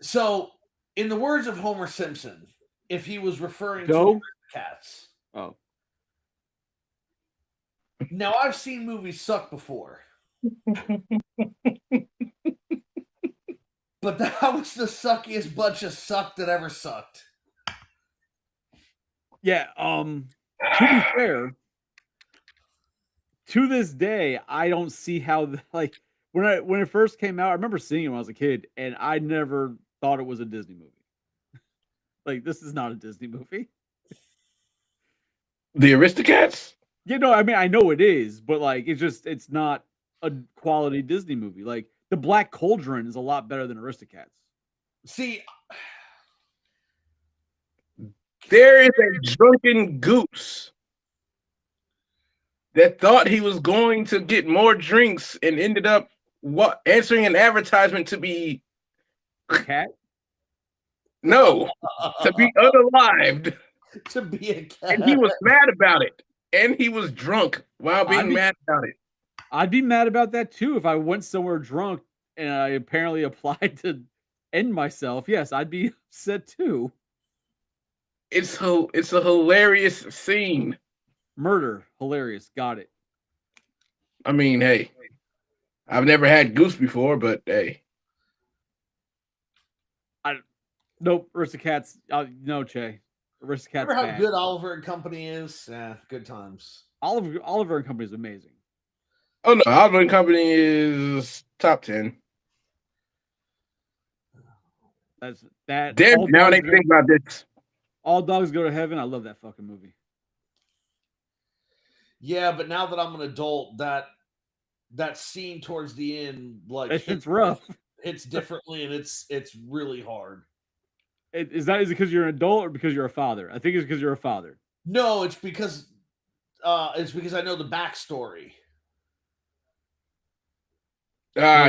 So, in the words of Homer Simpson, if he was referring to cats. Oh. Now, I've seen movies suck before. But that was the suckiest bunch of suck that ever sucked. Yeah, to be fair, to this day, I don't see how like when it first came out, I remember seeing it when I was a kid, and I never thought it was a Disney movie. Like, this is not a Disney movie. The Aristocats? Yeah, no, I mean, I know it is, but like, it's not a quality Disney movie. Like, The Black Cauldron is a lot better than Aristocats. See, there is a drunken goose that thought he was going to get more drinks and ended up answering an advertisement to be a cat. No, to be unalived. To be a cat. And he was mad about it. And he was drunk while being mad about it. I'd be mad about that too if I went somewhere drunk and I apparently applied to end myself. Yes, I'd be upset too. It's a hilarious scene. Murder, hilarious. Got it. I mean, hey, I've never had goose before, but hey. Nope, Aristocats. No, Che. Aristocats. Remember how good Oliver and Company is? Yeah, good times. Oliver and Company is amazing. Oh no, Oliver and Company is top 10. That's that. Damn, now they think about this. All Dogs Go to Heaven. I love that fucking movie. Yeah, but now that I'm an adult, that scene towards the end, like, it's rough. It's differently, and it's really hard. Is it because you're an adult or because you're a father? I think it's because you're a father. No, it's because I know the backstory. Yeah.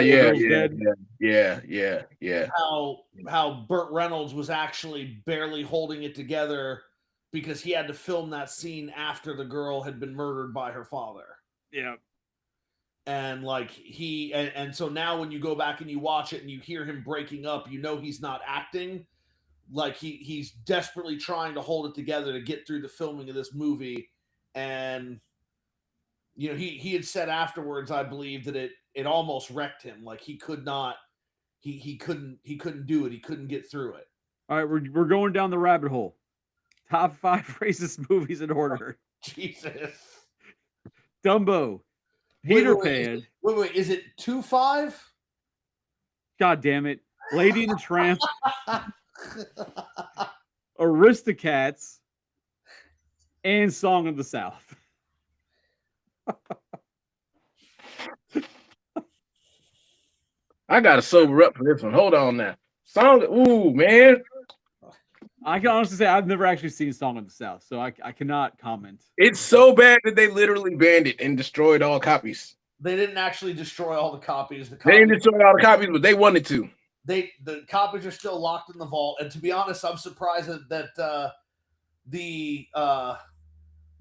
How Burt Reynolds was actually barely holding it together because he had to film that scene after the girl had been murdered by her father. Yeah. And like and so now when you go back and you watch it and you hear him breaking up, you know he's not acting. Like he's desperately trying to hold it together to get through the filming of this movie. And you know, he had said afterwards, I believe, that it almost wrecked him. Like he could not, he couldn't do it. He couldn't get through it. All right, we're going down the rabbit hole. Top 5 racist movies in order. Jesus. Dumbo, Peter Pan. Wait, is it 2-5? God damn it. Lady and the Tramp, Aristocats, and Song of the South. I gotta sober up for this one. Hold on now. Ooh, man. I can honestly say I've never actually seen Song of the South, so I cannot comment. It's so bad that they literally banned it and destroyed all copies. They didn't actually destroy all the copies. They didn't destroy all the copies, but they wanted to. The copies are still locked in the vault. And to be honest, I'm surprised that the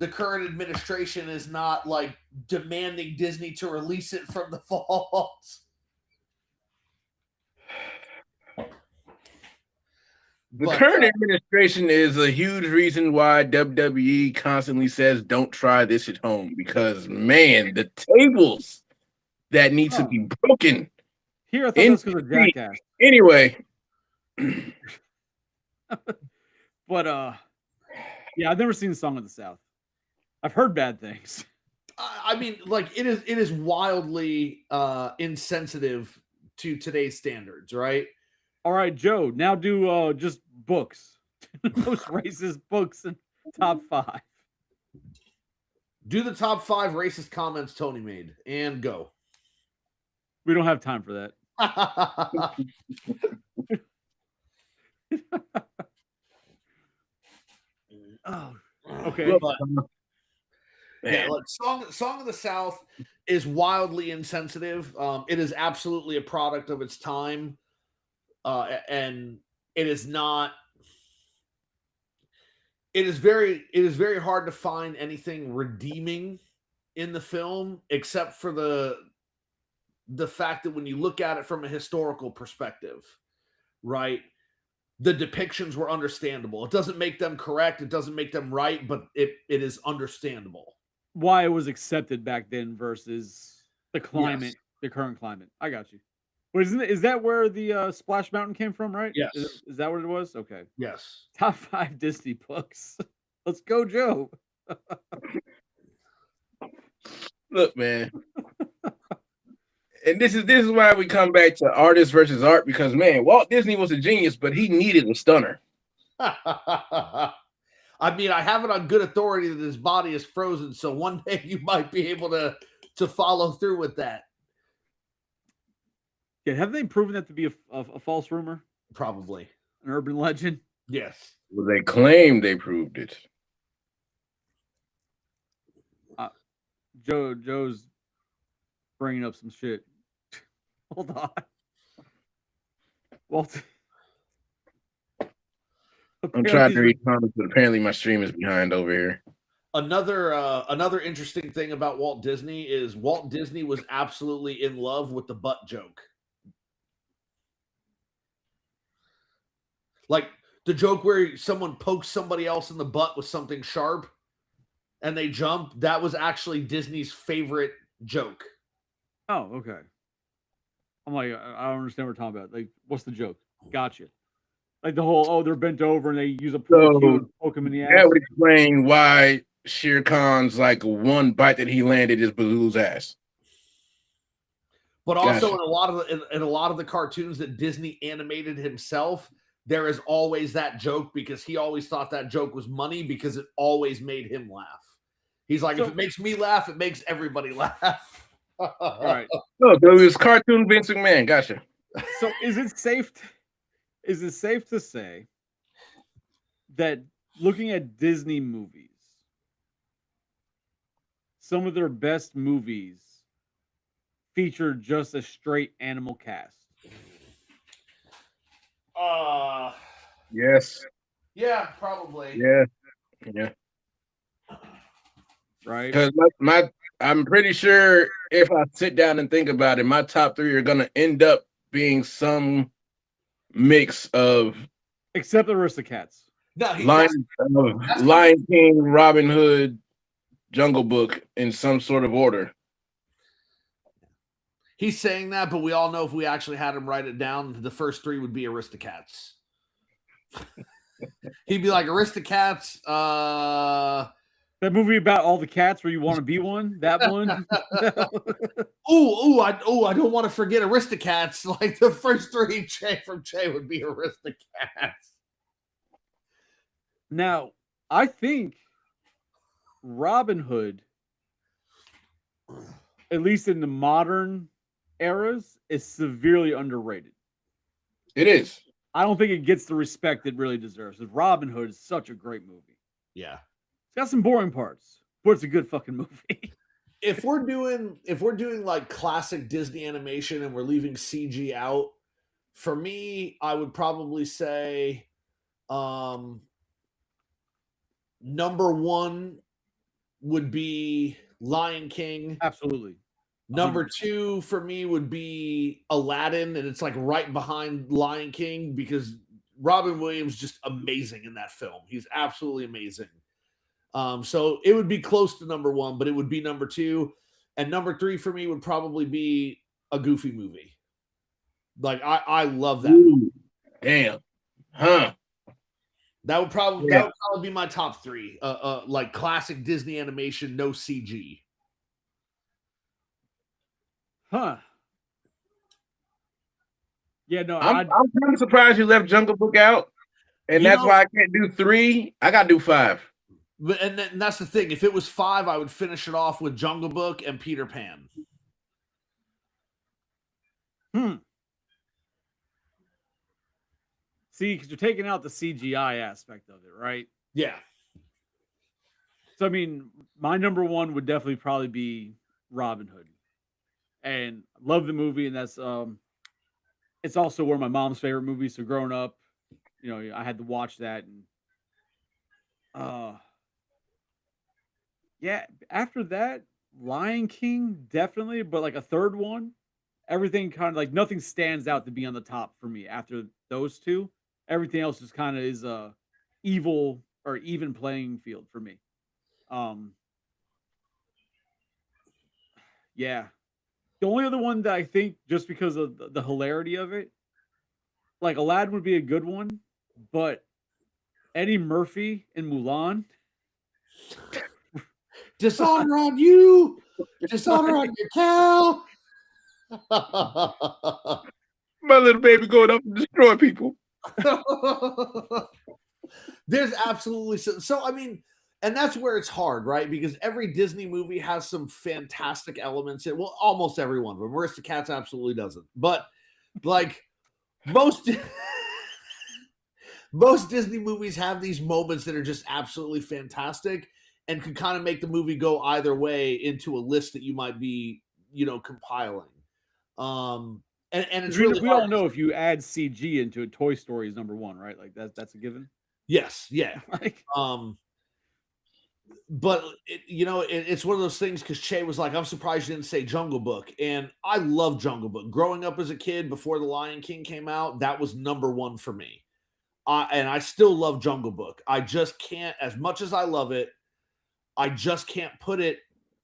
current administration is not like demanding Disney to release it from the vault. The current administration is a huge reason why WWE constantly says don't try this at home, because man, the tables that need to be broken. Here, I thought this was a jackass. Anyway. But yeah, I've never seen Song of the South. I've heard bad things. I mean, like it is wildly insensitive to today's standards, right? All right, Joe, now do just books. Most racist books in top 5. Do the top 5 racist comments Tony made and go. We don't have time for that. Oh, okay. Yeah, look, Song of the South is wildly insensitive. It is absolutely a product of its time. And it is not. It is very hard to find anything redeeming in the film, except for the fact that when you look at it from a historical perspective, right, the depictions were understandable. It doesn't make them correct. It doesn't make them right, but it is understandable. Why it was accepted back then versus the climate, the current climate. I got you. But is that where the Splash Mountain came from, right? Yes. Is that what it was? Okay. Yes. Top 5 Disney books. Let's go, Joe. Look, man. And this is why we come back to artist versus art, because man, Walt Disney was a genius, but he needed a stunner. I mean, I have it on good authority that his body is frozen, so one day you might be able to follow through with that. Yeah, have they proven that to be a false rumor? Probably. An urban legend? Yes. Well, they claim they proved it. Joe's bringing up some shit. Hold on. Walt. I'm trying to read comments, but apparently my stream is behind over here. Another interesting thing about Walt Disney is Walt Disney was absolutely in love with the butt joke. Like the joke where someone pokes somebody else in the butt with something sharp and they jump, that was actually Disney's favorite joke. Oh, okay. I'm like, I don't understand what we're talking about. Like, what's the joke? Gotcha. Like the whole, they're bent over and they use a poke them in the ass. That would explain why Shere Khan's like one bite that he landed is Baloo's ass. But also in a lot of the cartoons that Disney animated himself, there is always that joke because he always thought that joke was money because it always made him laugh. He's like, if it makes me laugh, it makes everybody laugh. All right. No, so it was cartoon Vince McMahon. Gotcha. So is it safe to say that looking at Disney movies, some of their best movies feature just a straight animal cast? Yes. Yeah, probably. Yeah. Right. Because I'm pretty sure if I sit down and think about it, my top 3 are gonna end up being some mix of, except the Aristocats. No, Lion King, Robin Hood, Jungle Book in some sort of order. He's saying that, but we all know if we actually had him write it down, the first three would be Aristocats. He'd be like Aristocats. That movie about all the cats where you want to be one. That one. I don't want to forget Aristocats. Like the first three from Che would be Aristocats. Now, I think Robin Hood, at least in the modern eras, is severely underrated. It is. I don't think it gets the respect it really deserves. Robin Hood is such a great movie. Yeah. It's got some boring parts, but it's a good fucking movie. If we're doing like classic Disney animation and we're leaving CG out, for me, I would probably say number one would be Lion King. Absolutely. Number 2 for me would be Aladdin, and it's like right behind Lion King because Robin Williams just amazing in that film. He's absolutely amazing. So it would be close to number 1, but it would be number 2. And number 3 for me would probably be a Goofy movie. Like I love that movie. Damn. Huh. That would probably be my top 3. Like classic Disney animation, no CG. Huh. Yeah, no, I'm kind of surprised you left Jungle Book out, and that's why I can't do 3. I gotta do 5. But and that's the thing. If it was 5, I would finish it off with Jungle Book and Peter Pan. See, because you're taking out the CGI aspect of it, right? Yeah. So I mean, my number 1 would definitely probably be Robin Hood. And love the movie, and that's it's also one of my mom's favorite movies. So growing up, you know, I had to watch that, and yeah. After that, Lion King definitely, but like a third one, everything kind of like nothing stands out to be on the top for me. After those two, everything else just kind of is a evil or even playing field for me. Yeah. The only other one that I think, just because of the hilarity of it, like Aladdin would be a good one, but Eddie Murphy in Mulan. Dishonor on you, dishonor on your cow. My little baby going up and destroy people. There's absolutely so. I mean, and that's where it's hard, right? Because every Disney movie has some fantastic elements. Well, almost every one of them. Aristocats absolutely doesn't. But like most Disney movies have these moments that are just absolutely fantastic and can kind of make the movie go either way into a list that you might be, compiling. And it's really we all know if you add CG into a Toy Story is number 1, right? Like that's a given. Yes, yeah. Like, but it's one of those things because Che was like, I'm surprised you didn't say Jungle Book. And I love Jungle Book. Growing up as a kid before The Lion King came out, that was number 1 for me. And I still love Jungle Book. I just can't, as much as I love it, I just can't put it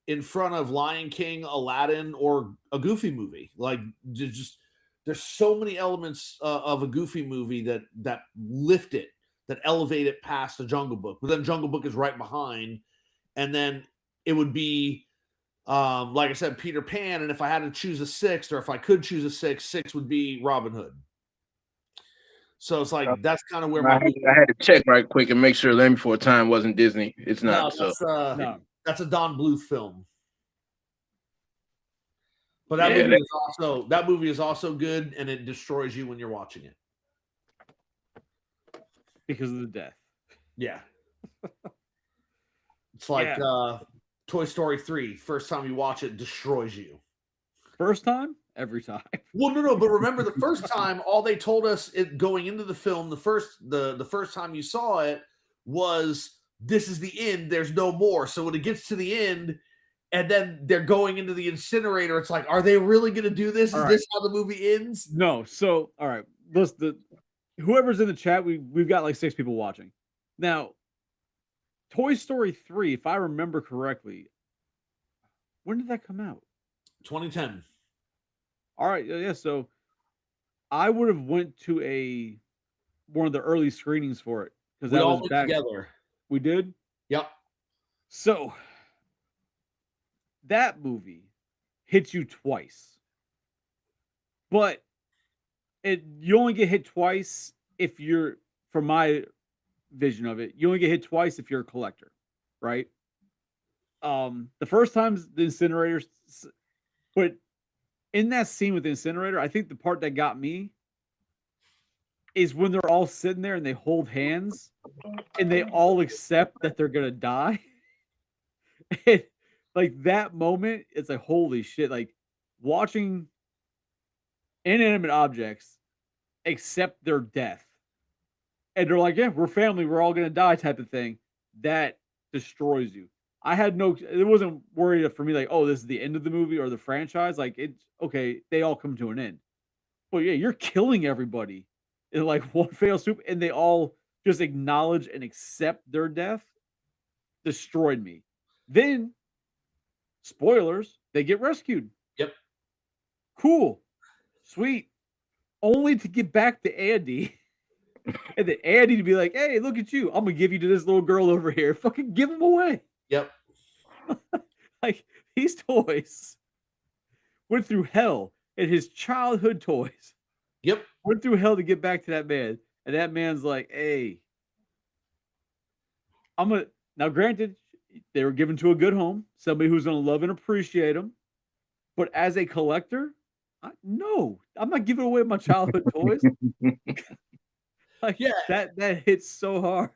in front of Lion King, Aladdin, or a Goofy movie. Like, there's so many elements of a Goofy movie that lift it, that elevate it past the Jungle Book. But then Jungle Book is right behind. And then it would be, like I said, Peter Pan. And if I had to choose a 6th, or if I could choose a 6 would be Robin Hood. So it's like, that's kind of where I had to check right quick and make sure Land Before Time wasn't Disney. It's not. No, that's a Don Bluth film. But that movie is also good, and it destroys you when you're watching it. Because of the death. Yeah. It's like Toy Story 3. First time you watch it, destroys you. First time? Every time. Well, no. But remember, the first time, all they told us going into the film, the first time you saw it was, this is the end. There's no more. So when it gets to the end, and then they're going into the incinerator, it's like, are they really going to do this? Is this how the movie ends? No. So, all right. Whoever's in the chat, we've got like 6 people watching. Now, Toy Story 3, if I remember correctly, when did that come out? 2010. All right, yeah. So I would have went to one of the early screenings for it because We that all was went back. together. We did. Yep. So that movie hits you twice, but you only get hit twice if you're, from my vision of it, you only get hit twice if you're a collector, right? The first time's the incinerators, but in that scene with the incinerator, I think the part that got me is when they're all sitting there and they hold hands and they all accept that they're gonna die. And, like that moment, it's like holy shit! Like watching inanimate objects accept their death, and they're like, "Yeah, we're family. We're all gonna die," type of thing. That destroys you. I had no. It wasn't worried for me like, "Oh, this is the end of the movie or the franchise." Like it's okay. They all come to an end. But yeah, you're killing everybody in like one fail swoop, and they all just acknowledge and accept their death. Destroyed me. Then, spoilers, they get rescued. Yep. Cool, sweet. Only to get back to Andy, and then Andy to be like, "Hey, look at you! I'm gonna give you to this little girl over here. Fucking give them away." Yep. Like these toys went through hell, and his childhood toys Yep. went through hell to get back to that man, and that man's like, "Hey, I'm gonna." Now, granted, they were given to a good home, somebody who's gonna love and appreciate them. But as a collector, no, I'm not giving away my childhood toys. Like Yeah. that hits so hard.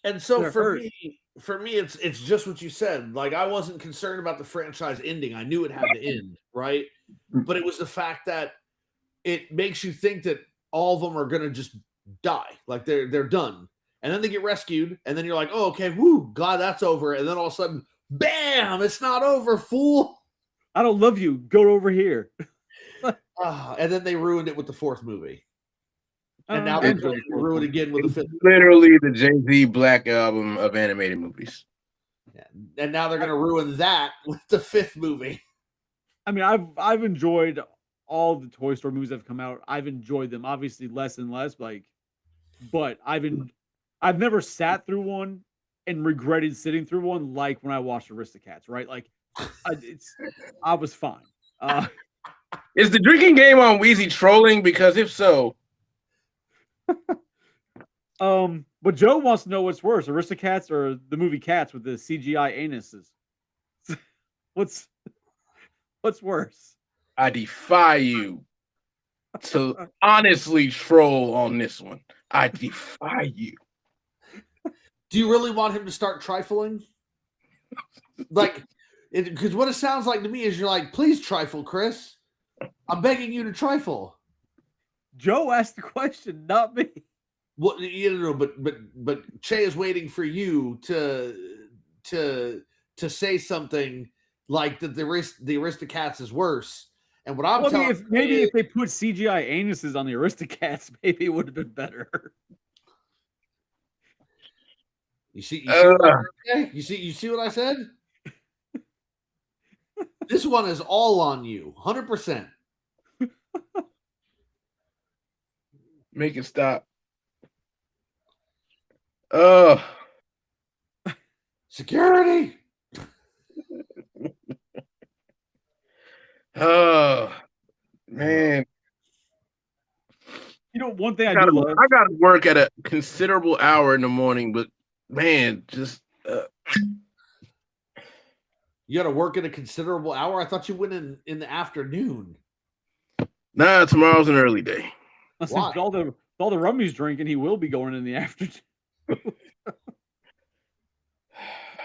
And so It for hurt. me, it's just what you said. Like I wasn't concerned about the franchise ending. I knew it had to end, right? But it was the fact that it makes you think that all of them are gonna just die, like they're done, and then they get rescued, and then you're like, oh, okay, whoo, glad that's over, and then all of a sudden, bam, it's not over, fool. I don't love you. Go over here. And then they ruined it with the fourth movie, and now I they're enjoyed going the to fourth ruin one. it again with the fifth. Literally the Jay-Z Black Album of animated movies. Yeah. And now they're going to ruin that with the fifth movie. I mean, I've enjoyed all the Toy Story movies that have come out. I've enjoyed them, obviously less and less, but I've never sat through one and regretted sitting through one like when I watched Aristocats, right? Like I was fine. Is the drinking game on Wheezy trolling? Because if so, but Joe wants to know what's worse, Aristocats or the movie Cats with the CGI anuses. What's worse? I defy you to honestly troll on this one. I defy you. Do you really want him to start trifling? Like, because what it sounds like to me is you're like, please trifle, Chris. I'm begging you to trifle. Joe asked the question, not me. What you know, but Che is waiting for you to say something like that. The Aristocats is worse. And what I'm Well, I telling mean, you if they put CGI anuses on the Aristocats, maybe it would have been better. you see you see what I said? This one is all on you, 100%. Make it stop. Security. Oh man. You know, one thing I I do love. gotta work at a considerable hour in the morning, but man, just You got to work in a considerable hour. I thought you went in the afternoon. nah, tomorrow's an early day. Why? All the rum he's drinking, he will be going in the afternoon.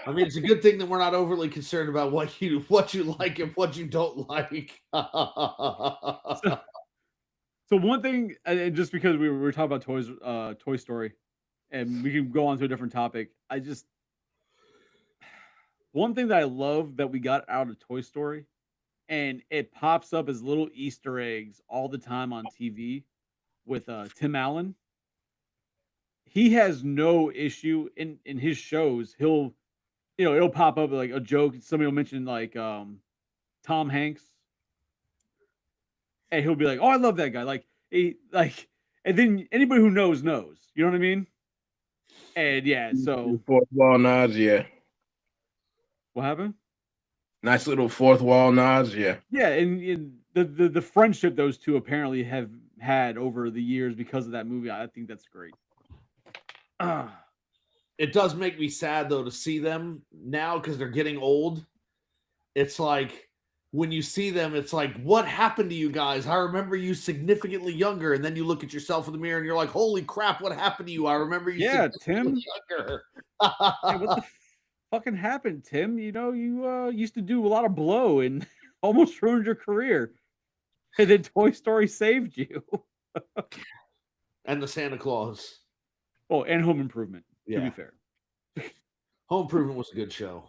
I mean, it's a good thing that we're not overly concerned about what you like and what you don't like. So one thing, and just because we were talking about Toy Story, and we can go on to a different topic. One thing that I love that we got out of Toy Story, and it pops up as little Easter eggs all the time on TV with Tim Allen. He has no issue in his shows. It'll pop up like a joke. Somebody will mention like Tom Hanks, and he'll be like, "Oh, I love that guy." And then anybody who knows. You know what I mean? And yeah, so fourth wall nods, yeah. what happened? Nice little fourth wall nods, yeah. Yeah, and the friendship those two apparently have had over the years because of that movie, I think that's great. It does make me sad though to see them now because they're getting old. It's like when you see them, it's like, what happened to you guys? I remember you significantly younger, and then you look at yourself in the mirror and you're like, holy crap, what happened to you? I remember you Tim. younger. Hey, what the fucking happened, Tim? You know, you used to do a lot of blow and almost ruined your career. And then Toy Story saved you. And the Santa Claus. Oh, and Home Improvement, Yeah. to be fair. Home Improvement was a good show.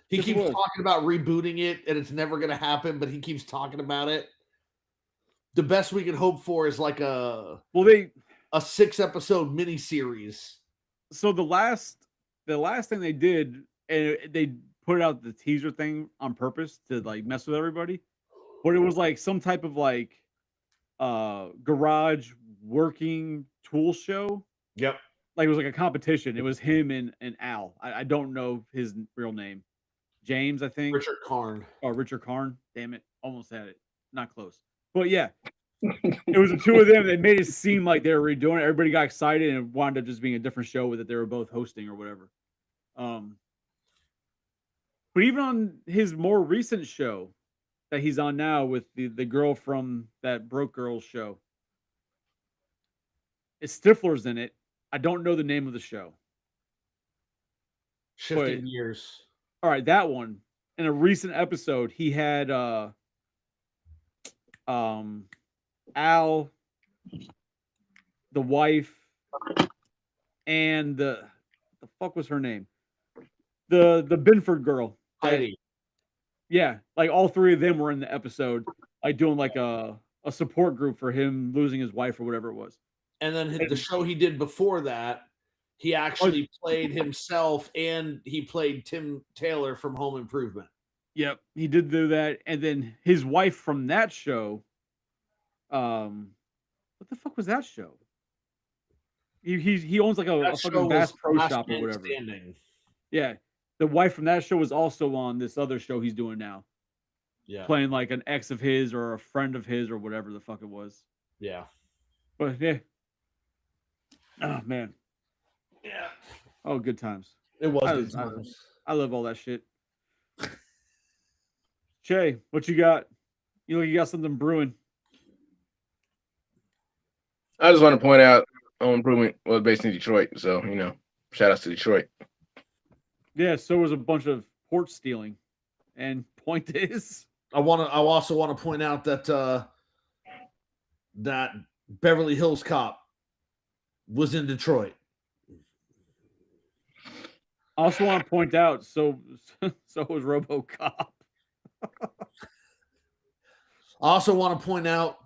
He Yes, it keeps was. talking about rebooting it, and it's never going to happen, but he keeps talking about it. The best we can hope for is like a 6-episode miniseries. So the last thing they did, and they put out the teaser thing on purpose to like mess with everybody, but it was like some type of like garage working tool show. Yep. Like it was like a competition. It was him and Al. I don't know his real name. James, I think. Richard Karn. Oh, Richard Karn. Damn it. Almost had it. Not close. But yeah. It was the two of them. They made it seem like they were redoing it. Everybody got excited and it wound up just being a different show that they were both hosting or whatever. But even on his more recent show that he's on now with the girl from that Broke Girls show, Stifler's in it. I don't know the name of the show. Shifting Gears. All right, that one. In a recent episode, he had Al, the wife, and the fuck was her name? The Binford girl. Heidi. Yeah, like all three of them were in the episode, like doing like a support group for him losing his wife or whatever it was. And then the show he did before that, he actually played himself, and he played Tim Taylor from Home Improvement. Yep, he did do that. And then his wife from that show, what the fuck was that show? He owns like a fucking Bass Pro Shop or whatever. Yeah, the wife from that show was also on this other show he's doing now. Yeah, playing like an ex of his or a friend of his or whatever the fuck it was. Yeah, but yeah. Oh man. Yeah. Oh, good times. It was good times. I love all that shit. Che, what you got? You look like you got something brewing. I just want to point out Home Improvement was based in Detroit, so shout out to Detroit. Yeah, so was a bunch of port stealing. And point is, I also want to point out that that Beverly Hills Cop was in Detroit. I also want to point out, so was RoboCop. I also want to point out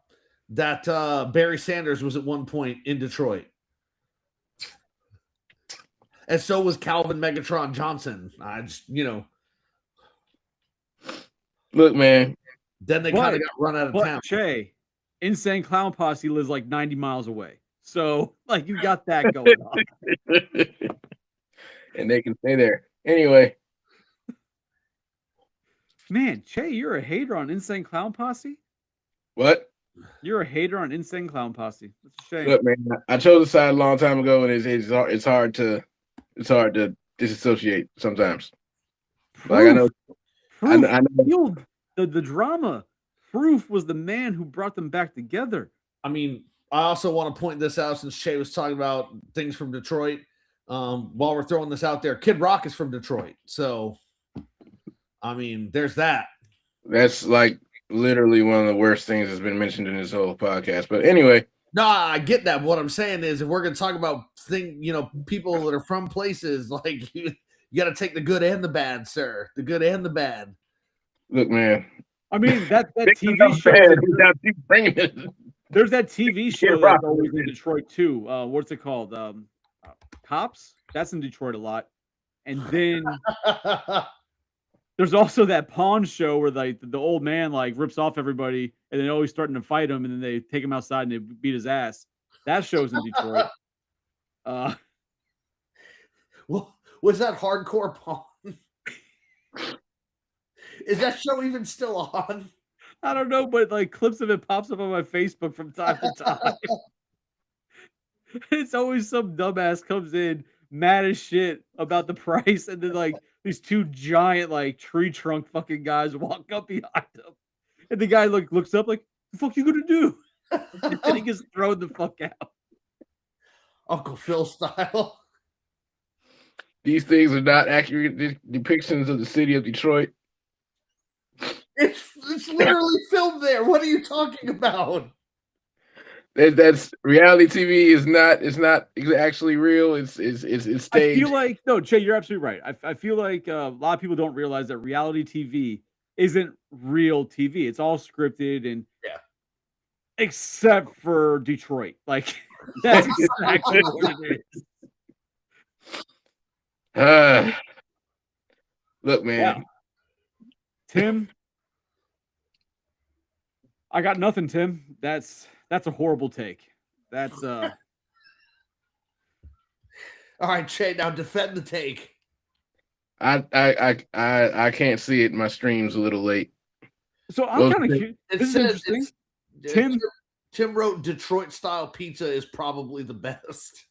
that Barry Sanders was at one point in Detroit. And so was Calvin Megatron Johnson. I just, Look, man. Then they kind of got run out of town. Che, Insane Clown Posse lives like 90 miles away. So, like, you got that going on. And they can stay there. Anyway. Man, Che, you're a hater on Insane Clown Posse? What? You're a hater on Insane Clown Posse. That's a shame. Look, man, I chose a side a long time ago, and it's hard to disassociate sometimes. Like I know the drama. Proof was the man who brought them back together. I mean, I also want to point this out since Che was talking about things from Detroit. While we're throwing this out there, Kid Rock is from Detroit. So, I mean, there's that. That's like literally one of the worst things that's been mentioned in this whole podcast. But anyway. No, I get that. What I'm saying is if we're going to talk about people that are from places, like you got to take the good and the bad, sir. The good and the bad. Look, man. I mean, that TV show. There's that TV show that's always in Detroit too. What's it called? Cops. That's in Detroit a lot. And then there's also that Pawn show where like the old man like rips off everybody and then always starting to fight him and then they take him outside and they beat his ass. That show's in Detroit. Well, was that Hardcore Pawn? Is that show even still on? I don't know, but like clips of it pops up on my Facebook from time to time. It's always some dumbass comes in mad as shit about the price, and then like these two giant like tree trunk fucking guys walk up behind him, and the guy looks up like, "The fuck you gonna do?" And then he gets thrown the fuck out. Uncle Phil style. These things are not accurate depictions of the city of Detroit. It's literally filmed there. What are you talking about? That's reality TV is not. It's not actually real. It's staged. I feel like no, Jay, you're absolutely right. I feel like a lot of people don't realize that reality TV isn't real TV. It's all scripted and yeah, except for Detroit. Like that's exactly what it is. Look, man. Wow. Tim, I got nothing, Tim. That's a horrible take. That's all right, Shay. Now defend the take. I can't see it. My stream's a little late. So I'm kind of curious. This is interesting. Tim wrote Detroit style pizza is probably the best.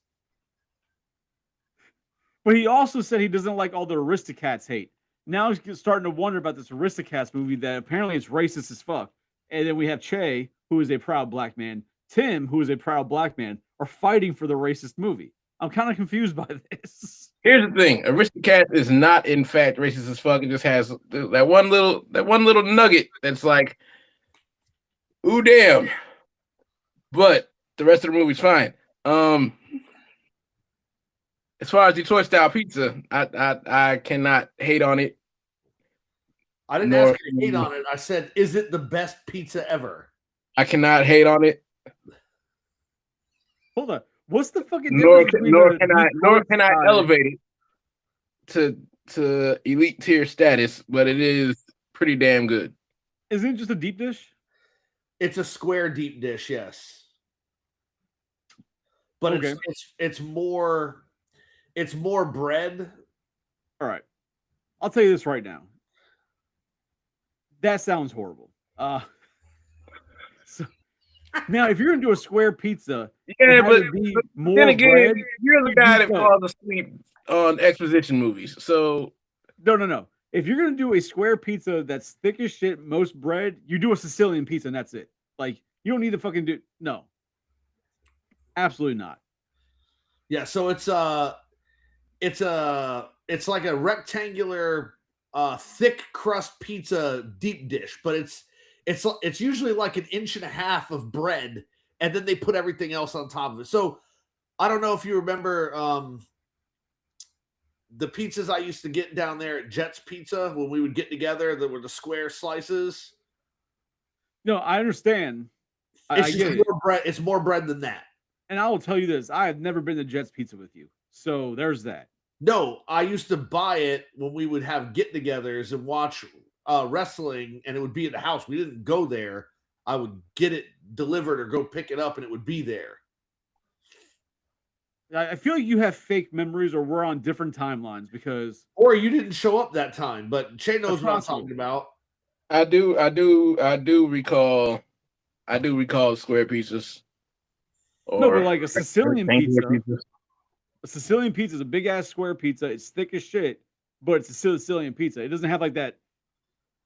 But he also said he doesn't like all the Aristocats hate. Now he's starting to wonder about this Aristocats movie that apparently it's racist as fuck. And then we have Che, who is a proud black man, Tim, who is a proud black man, are fighting for the racist movie. I'm kind of confused by this. Here's the thing: Aristocats is not, in fact, racist as fuck. It just has that one little nugget that's like, ooh, damn. But the rest of the movie's fine. As far as Detroit style pizza, I cannot hate on it. I didn't ask you to hate on it. I said, is it the best pizza ever? I cannot hate on it. Hold on. What's the fucking nor can I elevate it to elite tier status, but it is pretty damn good. Isn't it just a deep dish? It's a square deep dish, yes. But okay. it's more bread. All right. I'll tell you this right now. That sounds horrible. So, now, if you're gonna do a square pizza, yeah, but then again, bread, you're the guy that falls asleep on exposition movies. So no. If you're gonna do a square pizza that's thick as shit, most bread, you do a Sicilian pizza and that's it. Like you don't need to fucking do no. Absolutely not. Yeah, so it's like a rectangular thick crust pizza deep dish, but it's usually like 1.5 inches of bread, and then they put everything else on top of it. So I don't know if you remember the pizzas I used to get down there at Jet's Pizza when we would get together that were the square slices. No, I understand. I get more bread. It's more bread than that. And I will tell you this: I have never been to Jet's Pizza with you, so there's that. No, I used to buy it when we would have get-togethers and watch wrestling, and it would be at the house. We didn't go there. I would get it delivered or go pick it up, and it would be there. I feel like you have fake memories, or we're on different timelines because, or you didn't show up that time. But Shay knows what I'm talking about. I do recall square pizzas. No, but like a Sicilian pizza. A Sicilian pizza is a big ass square pizza. It's thick as shit, but it's a Sicilian pizza. It doesn't have like that.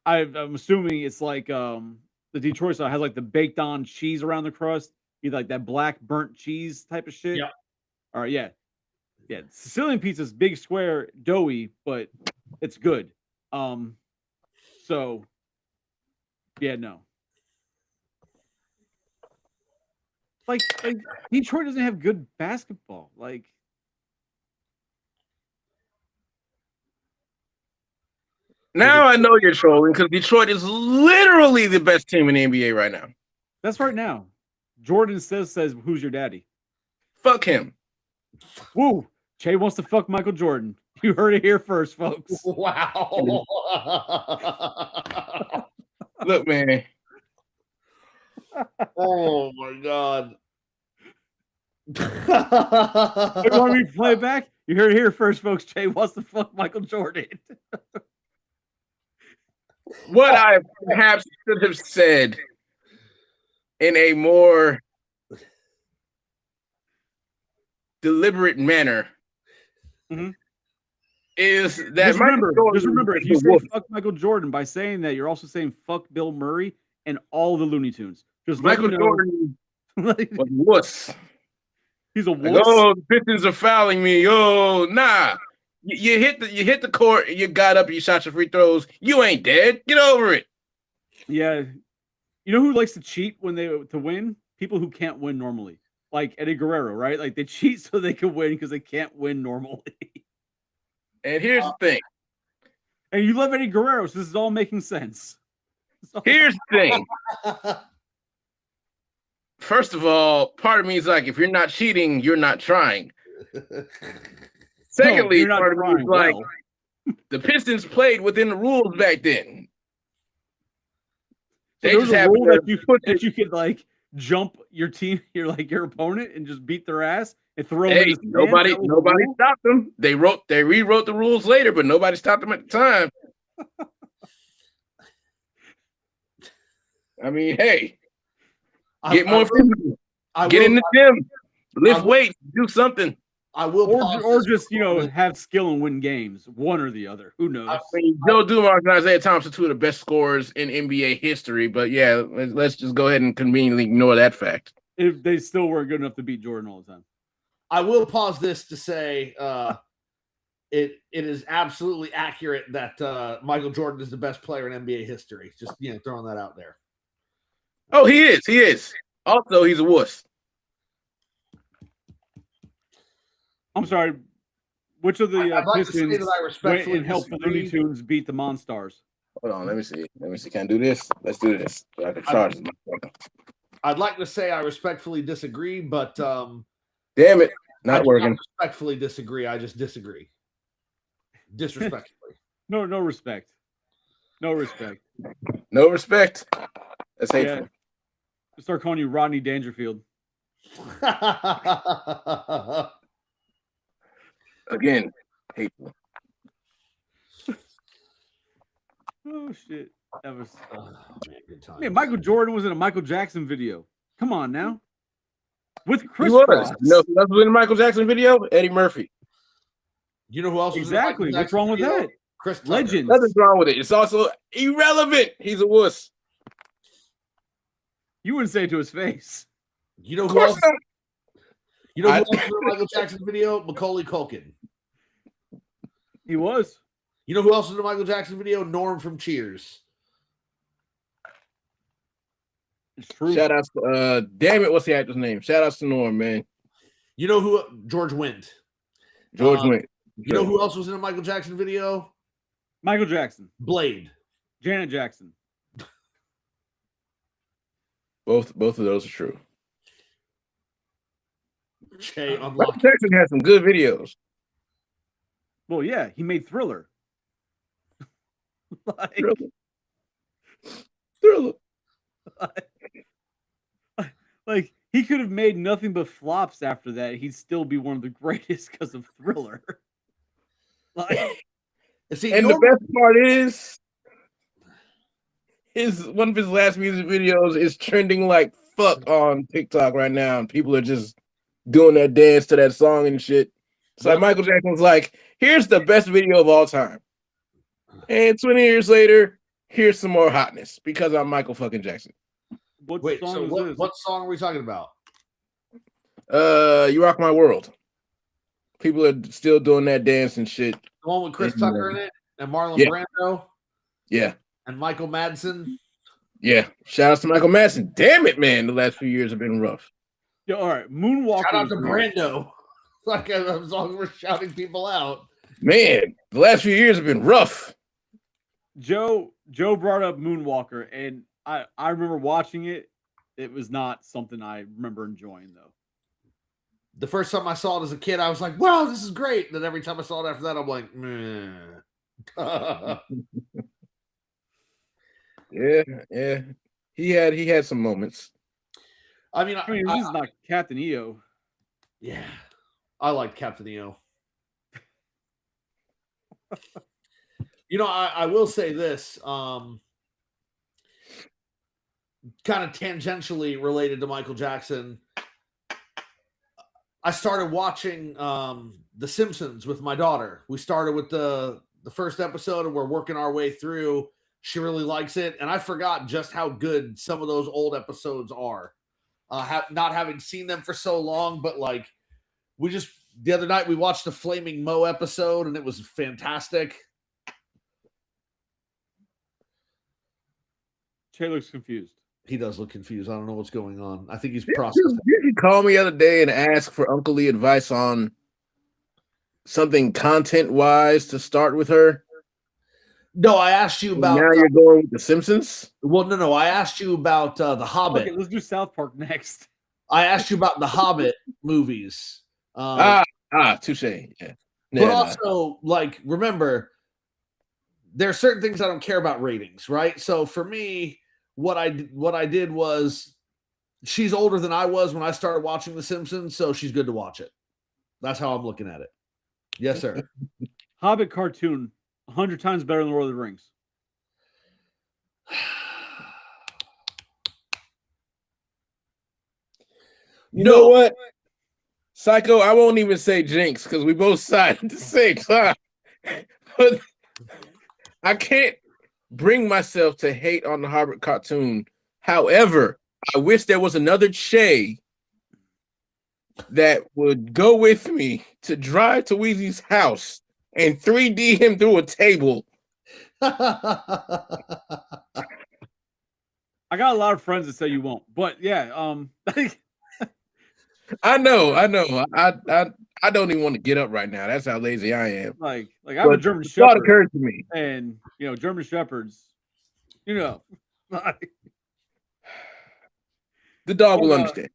I'm assuming it's like the Detroit style has like the baked on cheese around the crust, either like that black burnt cheese type of shit. Yeah. All right, yeah. Sicilian pizza is big, square, doughy, but it's good. So yeah, no. Like Detroit doesn't have good basketball. Like. Now I know you're trolling because Detroit is literally the best team in the NBA right now. That's right now. Jordan says, "Who's your daddy?" Fuck him. Woo! Che wants to fuck Michael Jordan. You heard it here first, folks. Wow. Look, man. Oh my god. You want me to play it back? You heard it here first, folks. Jay wants to fuck Michael Jordan. What I perhaps should have said in a more deliberate manner is that just remember, if you say fuck Michael Jordan, by saying that, you're also saying fuck Bill Murray and all the Looney Tunes. Just Michael Jordan was a wuss. He's a wuss. Like, oh, the Pistons are fouling me. Oh, nah. You hit the court, you got up, you shot your free throws. You ain't dead. Get over it. Yeah. You know who likes to cheat to win? People who can't win normally. Like Eddie Guerrero, right? Like they cheat so they can win because they can't win normally. And here's the thing. And you love Eddie Guerrero, so this is all making sense. Here's the thing. First of all, part of me is like, if you're not cheating, you're not trying. Secondly, part of me is like, the Pistons played within the rules back then. So there was a rule that you could like jump your team, your opponent, and just beat their ass and throw them in the stand. Nobody stopped them. They rewrote the rules later, but nobody stopped them at the time. I mean, hey, get more physical. Get in the gym, lift weights, do something. I will, or just have skill and win games, one or the other. Who knows? I mean, Joe Dumars and Isaiah Thomas are two of the best scorers in NBA history, but yeah, let's just go ahead and conveniently ignore that fact. If they still weren't good enough to beat Jordan all the time. I will pause this to say it is absolutely accurate that Michael Jordan is the best player in NBA history. Just throwing that out there. Oh, he is. He is. Also, he's a wuss. I'm sorry. Which of the Pistons went and helped the Looney Tunes beat the Monstars? Hold on. Let me see. Can I do this? Let's do this. So I can charge this. I'd like to say I respectfully disagree, but damn it, not working. Not respectfully disagree. I just disagree. Disrespectfully. No respect. No respect. No respect. That's hateful. Yeah. Start calling you Rodney Dangerfield. Again, hateful. Oh shit. That was good time. Man, Michael Jordan was in a Michael Jackson video. Come on now. With Chris Cross. Cross. No, that was in the Michael Jackson video? Eddie Murphy. You know who else was exactly? What's wrong with that? Chris Tucker. Legends. Nothing's wrong with it. It's also irrelevant. He's a wuss. You wouldn't say it to his face. You know who else? You know who else was in the Michael Jackson video? Macaulay Culkin. He was. You know who else was in the Michael Jackson video? Norm from Cheers. It's true. Shout out to damn it, what's the actor's name? Shout out to Norm, man. You know who? George Wendt. George Wendt. You know who else was in a Michael Jackson video? Michael Jackson. Blade. Janet Jackson. Both of those are true. Michael Jackson had some good videos. Well, yeah, he made Thriller. Thriller. Like he could have made nothing but flops after that. He'd still be one of the greatest because of Thriller. The best part is one of his last music videos is trending like fuck on TikTok right now, and people are just doing that dance to that song and shit. So like Michael Jackson's like, here's the best video of all time. And 20 years later, here's some more hotness because I'm Michael fucking Jackson. What song are we talking about? You Rock My World. People are still doing that dance and shit. The one with Chris Tucker in it and Marlon Brando. Yeah. And Michael Madsen. Yeah. Shout out to Michael Madsen. Damn it, man. The last few years have been rough. Yeah, all right. Moonwalker. Shout out to Brando. Like as long as we're shouting people out. Man, the last few years have been rough. Joe brought up Moonwalker, and I remember watching it. It was not something I remember enjoying, though. The first time I saw it as a kid, I was like, wow, this is great. And then every time I saw it after that, I'm like, meh. Yeah. He had some moments. I mean, this is not Captain EO. Yeah, I like Captain EO. I will say this, kind of tangentially related to Michael Jackson. I started watching The Simpsons with my daughter. We started with the first episode, and we're working our way through. She really likes it, and I forgot just how good some of those old episodes are. Not having seen them for so long, but like the other night we watched the Flaming Moe episode, and it was fantastic. Che looks confused. He does look confused. I don't know what's going on. I think he's processing. You called me the other day and asked for Uncle Lee advice on something content-wise to start with her. No, I asked you about. Now you're going with The Simpsons? Well, no. I asked you about The Hobbit. Okay, let's do South Park next. I asked you about the Hobbit movies. Touche. Yeah. But also, like, remember, there are certain things I don't care about ratings, right? So for me, what I did was, she's older than I was when I started watching The Simpsons, so she's good to watch it. That's how I'm looking at it. Yes, sir. Hobbit cartoon, 100 times better than Lord of the Rings. You know what? Psycho, I won't even say Jinx because we both side at the same time. But I can't bring myself to hate on the Hobbit cartoon. However, I wish there was another Che that would go with me to drive to Weezy's house and 3D him through a table. I got a lot of friends that say you won't, but yeah, I know. I don't even want to get up right now. That's how lazy I am. Like I'm a German Shepherd. Thought occurred to me, and German Shepherds, the dog will understand.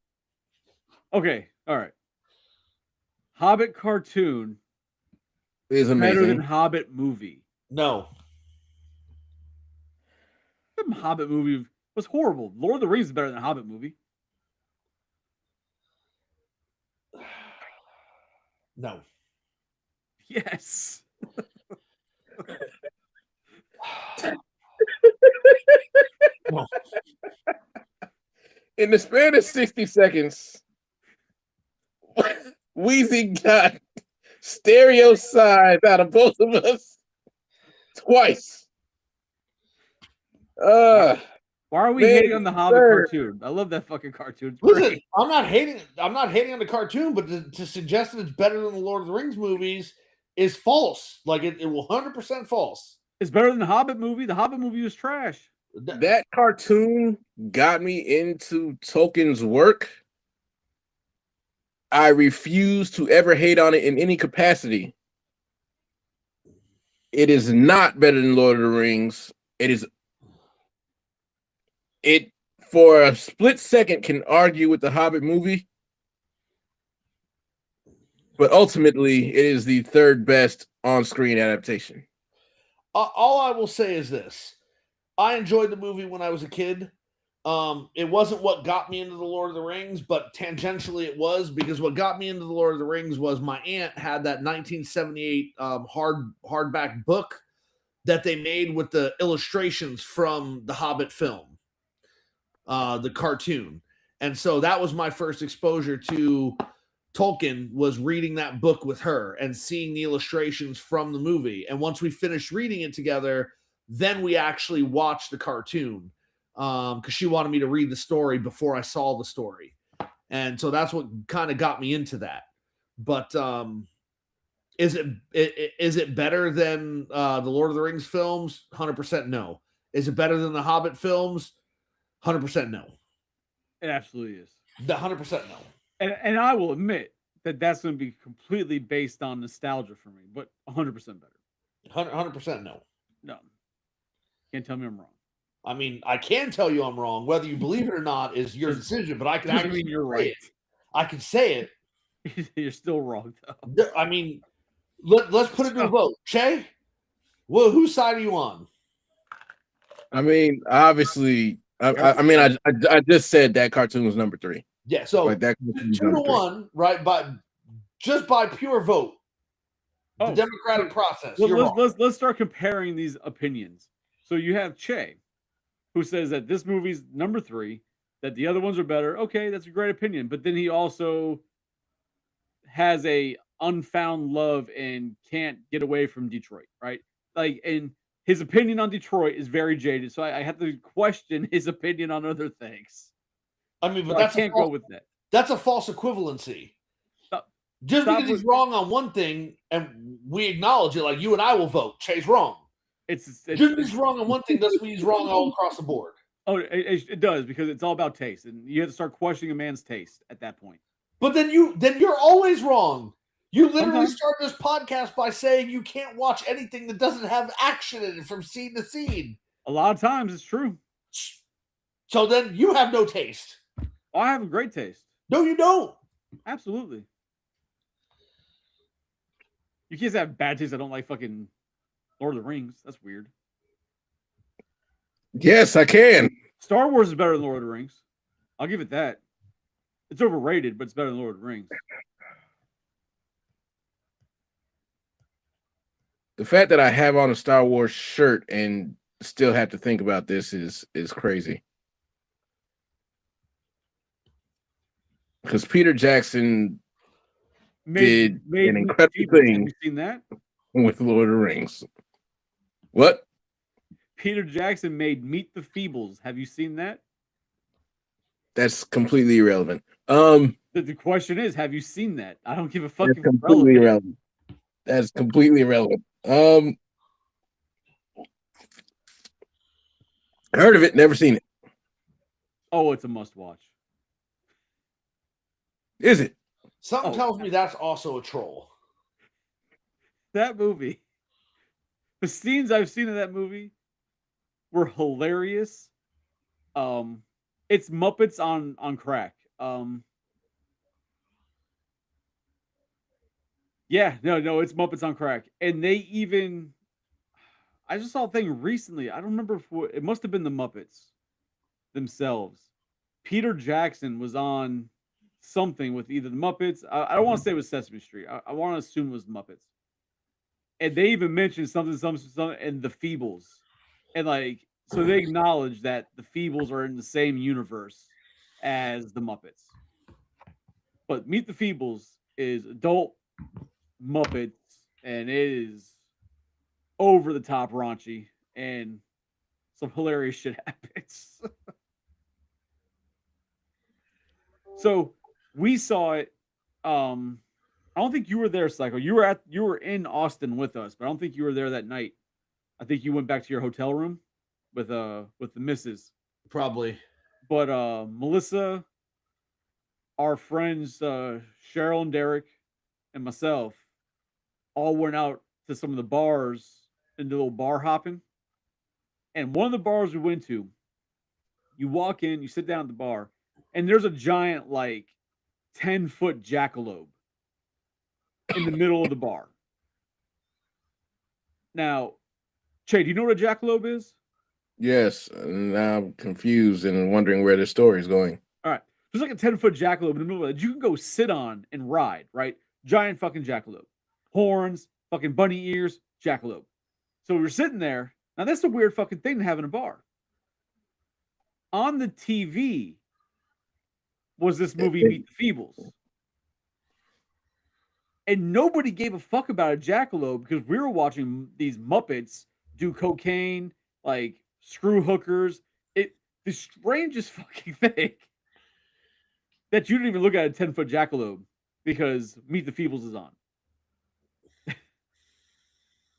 Okay, all right. Hobbit cartoon is amazing. Better than Hobbit movie. No. The Hobbit movie was horrible. Lord of the Rings is better than Hobbit movie. No. Yes. In the span of 60 seconds, Weezy got stereo sides out of both of us twice. Why are we hating on the Hobbit cartoon? I love that fucking cartoon. Listen, I'm not hating on the cartoon, but to suggest that it's better than the Lord of the Rings movies is false. Like it will 100% false. It's better than the Hobbit movie. The Hobbit movie was trash. That cartoon got me into Tolkien's work. I refuse to ever hate on it in any capacity. It is not better than Lord of the Rings. It for a split second can argue with the Hobbit movie, but ultimately it is the third best on-screen adaptation. All I will say is this. I enjoyed the movie when I was a kid. It wasn't what got me into the Lord of the Rings, but tangentially it was, because what got me into the Lord of the Rings was my aunt had that 1978 hardback book that they made with the illustrations from the Hobbit film, the cartoon. And so that was my first exposure to Tolkien, was reading that book with her and seeing the illustrations from the movie. And once we finished reading it together, then we actually watched the cartoon, because she wanted me to read the story before I saw the story. And so that's what kind of got me into that. But is it better than the Lord of the Rings films? 100% no. Is it better than the Hobbit films? 100% no. It absolutely is. 100% no. And I will admit that that's going to be completely based on nostalgia for me, but 100% better. 100% no. No. Can't tell me I'm wrong. I mean, I can tell you I'm wrong. Whether you believe it or not is your decision, but I can actually you're right. I can say it. You're still wrong though. I mean, let's put it to a vote. Che, well, whose side are you on? I mean, obviously, I just said that cartoon was number 3. Yeah, so Like that 2-1, right? By pure vote. The democratic process. Let's start comparing these opinions. So you have Che, who says that this movie's number 3, that the other ones are better. Okay, that's a great opinion. But then he also has a unfound love and can't get away from Detroit, right? Like, and his opinion on Detroit is very jaded. So I have to question his opinion on other things. I mean, but So I can't go with that. That's a false equivalency. Just because he's wrong on one thing and we acknowledge it, like you and I will vote, Che's wrong. Just because he's wrong on one thing doesn't mean he's wrong all across the board. Oh, it does, because it's all about taste, and you have to start questioning a man's taste at that point. But then you're always wrong. You literally start this podcast by saying you can't watch anything that doesn't have action in it from scene to scene. A lot of times it's true. So then you have no taste. I have a great taste. No, you don't. Absolutely. You can't have bad taste. I don't like fucking Lord of the Rings. That's weird. Yes, I can. Star Wars is better than Lord of the Rings. I'll give it that. It's overrated, but it's better than Lord of the Rings. The fact that I have on a Star Wars shirt and still have to think about this is crazy. Because Peter Jackson did an incredible thing. Have you seen that? With Lord of the Rings. What? Peter Jackson made Meet the Feebles. Have you seen that? That's completely irrelevant. The question is, have you seen that? I don't give a fuck. That's completely irrelevant. That's completely irrelevant. I heard of it, never seen it. Oh, it's a must watch. Is it? Something tells me that's also a troll. That movie, the scenes I've seen in that movie were hilarious. It's Muppets on crack. Yeah, no, it's Muppets on crack. And they even, I just saw a thing recently. I don't remember if it must have been the Muppets themselves. Peter Jackson was on something with either the Muppets. I don't want to say it was Sesame Street. I want to assume it was the Muppets. And they even mentioned something, and the Feebles. And like, so they acknowledge that the Feebles are in the same universe as the Muppets. But Meet the Feebles is adult Muppets, and it is over the top raunchy, and some hilarious shit happens. So we saw it. I don't think you were there, Psycho. You were in Austin with us, but I don't think you were there that night. I think you went back to your hotel room with the missus. Probably. But Melissa, our friends Cheryl and Derek, and myself all went out to some of the bars and do a little bar hopping. And one of the bars we went to, you walk in, you sit down at the bar, and there's a giant, like, 10-foot jackalope in the middle of the bar. Now, Che, do you know what a jackalope is? Yes, and I'm confused and wondering where the story is going. All right. There's like a 10-foot jackalope in the middle of it. You can go sit on and ride, right? Giant fucking jackalope. Horns, fucking bunny ears, jackalope. So we're sitting there. Now, that's a weird fucking thing to have in a bar. On the TV was this movie, Meet the Feebles. And nobody gave a fuck about a jackalope because we were watching these Muppets do cocaine, like screw hookers. The strangest fucking thing that you didn't even look at a 10-foot jackalope because Meet the Feebles is on.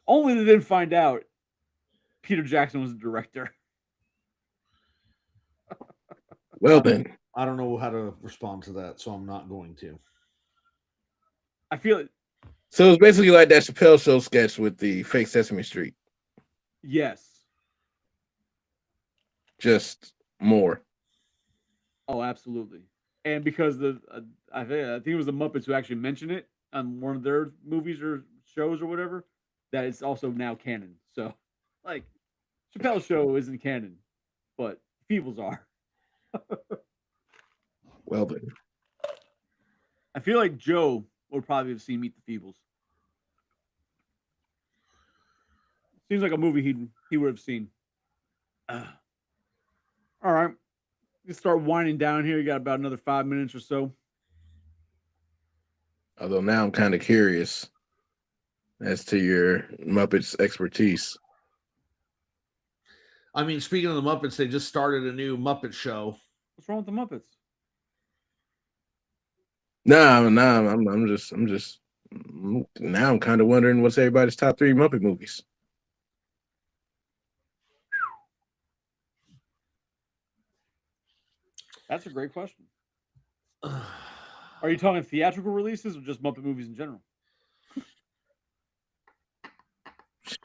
Only to then find out Peter Jackson was the director. Well then. I don't know how to respond to that, so I'm not going to. I feel it. So it's basically like that Chappelle Show sketch with the fake Sesame Street. Yes. Just more. Oh, absolutely. and because I think it was the Muppets who actually mentioned it on one of their movies or shows or whatever, that it's also now canon. So, like, Chappelle's show isn't canon, but Feebles are. Well then, I feel like Joe would probably have seen Meet the Feebles. Seems like a movie he would have seen. All right, let's start winding down here. You got about another 5 minutes or so. although now I'm kind of curious as to your Muppets expertise. I mean, speaking of the Muppets, they just started a new Muppet show. What's wrong with the Muppets? Nah, I'm just now I'm kind of wondering what's everybody's top 3 Muppet movies. That's a great question. Are you talking theatrical releases or just Muppet movies in general?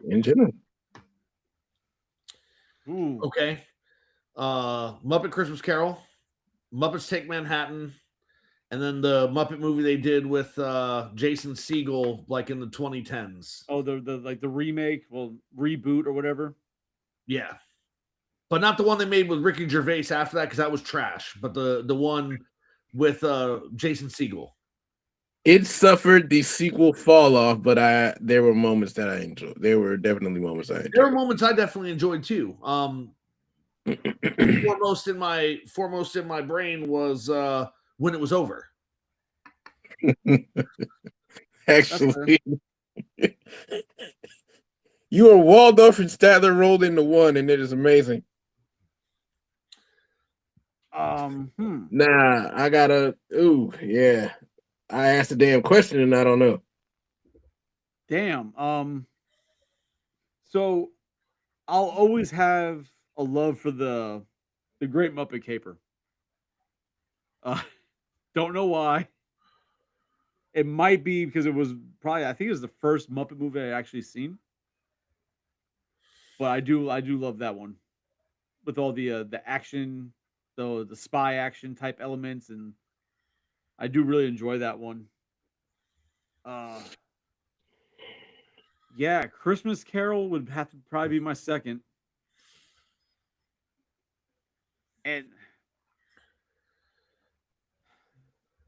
In general. Ooh. Okay. Muppet Christmas Carol, Muppets Take Manhattan, and then the Muppet movie they did with Jason Segel, like in the 2010s. Oh, the like the remake, reboot or whatever. Yeah, but not the one they made with Ricky Gervais after that, because that was trash. But the one with Jason Segel. It suffered the sequel fall off, but there were moments that I enjoyed. There were definitely moments I enjoyed. There were moments I definitely enjoyed too. Foremost in my brain was when it was over. Actually, you are Waldorf and Statler rolled into one, and it is amazing. Nah, I gotta. Ooh, yeah. I asked a damn question, and I don't know. Damn. So I'll always have a love for the Great Muppet Caper. Don't know why. It might be because it was I think it was the first Muppet movie I actually seen. But I do love that one with all the action, the spy action type elements, and I do really enjoy that one. Yeah, Christmas Carol would have to probably be my second. And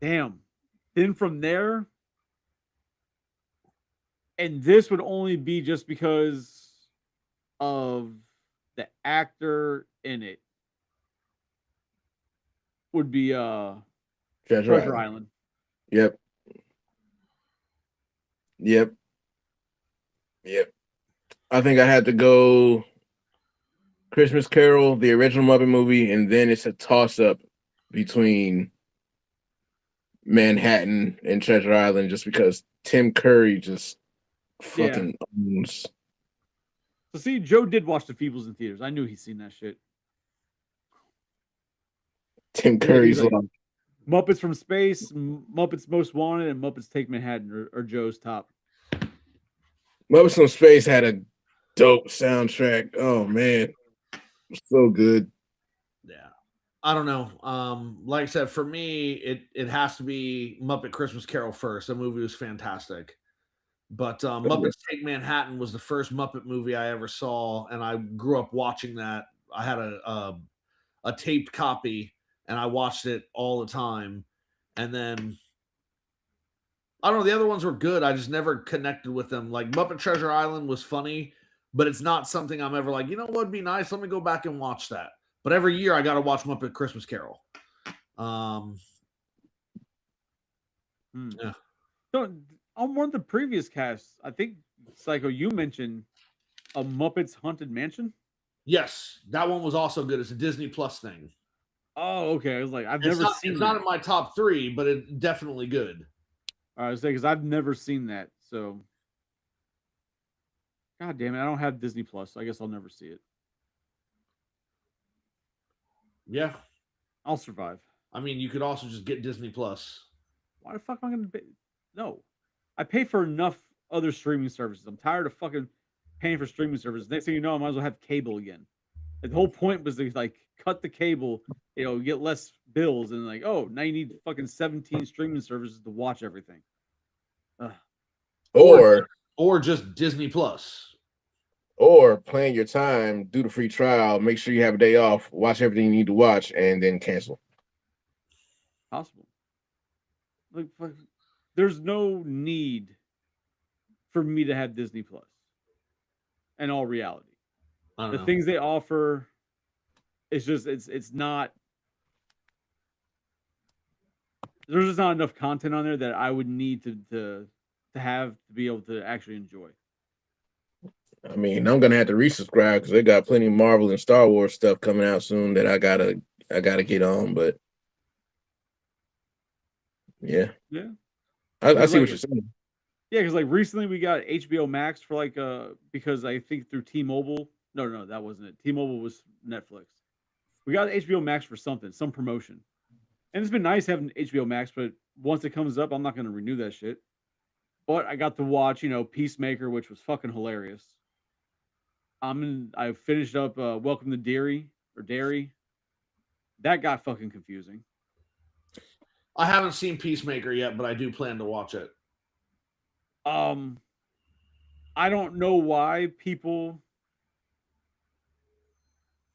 damn. Then from there, and this would only be just because of the actor in it, would be Treasure Island. Yep. I think I had to go Christmas Carol, the original Muppet movie, and then it's a toss-up between Manhattan and Treasure Island, just because Tim Curry just fucking owns. So see, Joe did watch the Feebles in theaters. I knew he's seen that shit. Tim Curry's like Muppets from Space, Muppets Most Wanted, and Muppets Take Manhattan are Joe's top. Muppets from Space had a dope soundtrack. Oh man, so good. Yeah, I don't know. Like I said, for me, it has to be Muppet Christmas Carol first. The movie was fantastic. But Muppets Take Manhattan was the first Muppet movie I ever saw, and I grew up watching that. I had a taped copy, and I watched it all the time. And then I don't know, the other ones were good. I just never connected with them. Like Muppet Treasure Island was funny, but it's not something I'm ever like, you know what would be nice? Let me go back and watch that. But every year I got to watch Muppet Christmas Carol. Yeah. So on one of the previous casts, I think Psycho, you mentioned a Muppets Haunted Mansion. Yes, that one was also good. It's a Disney Plus thing. Oh, okay. I was like, I've never seen. It's not in my top 3, but it's definitely good. I was saying because I've never seen that. So, God damn it, I don't have Disney Plus. So I guess I'll never see it. Yeah, I'll survive. I mean, you could also just get Disney Plus. Why the fuck am I going to pay? No, I pay for enough other streaming services. I'm tired of fucking paying for streaming services. Next thing you know, I might as well have cable again. The whole point was to like cut the cable, get less bills, and like, oh, now you need fucking 17 streaming services to watch everything. Ugh. Or just Disney Plus. Or plan your time, do the free trial, make sure you have a day off, watch everything you need to watch, and then cancel. Possible. Like, there's no need for me to have Disney Plus. In all reality, the things they offer, it's just it's not. There's just not enough content on there that I would need to have to be able to actually enjoy. I mean, I'm gonna have to resubscribe because they got plenty of Marvel and Star Wars stuff coming out soon that I gotta get on. But yeah, I see what you're saying. Yeah, because like recently we got HBO Max for like because I think through T-Mobile. No, that wasn't it. T-Mobile was Netflix. We got HBO Max for some promotion, and it's been nice having HBO Max. But once it comes up, I'm not going to renew that shit. But I got to watch, Peacemaker, which was fucking hilarious. I finished up Welcome to Derry. That got fucking confusing. I haven't seen Peacemaker yet, but I do plan to watch it. I don't know why people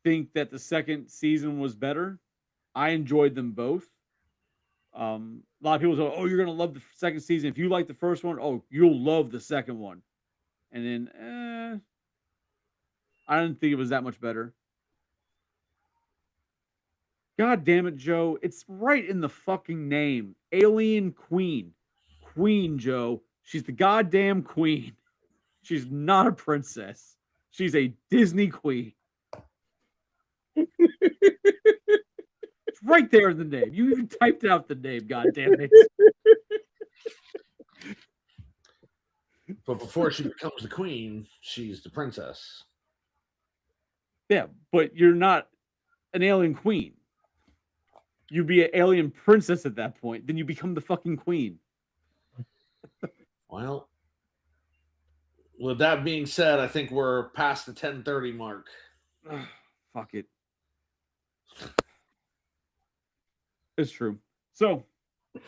think that the second season was better. I enjoyed them both. A lot of people say, "Oh, you're gonna love the second season. If you like the first one, oh, you'll love the second one." And then, I didn't think it was that much better. God damn it, Joe! It's right in the fucking name, Alien Queen. Queen, Joe. She's the goddamn queen. She's not a princess. She's a Disney queen. It's right there in the name. You even typed out the name, goddamn it. But before she becomes the queen, she's the princess. Yeah, but you're not an alien queen. You'd be an alien princess at that point. Then you become the fucking queen. Well, with that being said, I think we're past the 10:30 mark. Fuck it. It's true. So,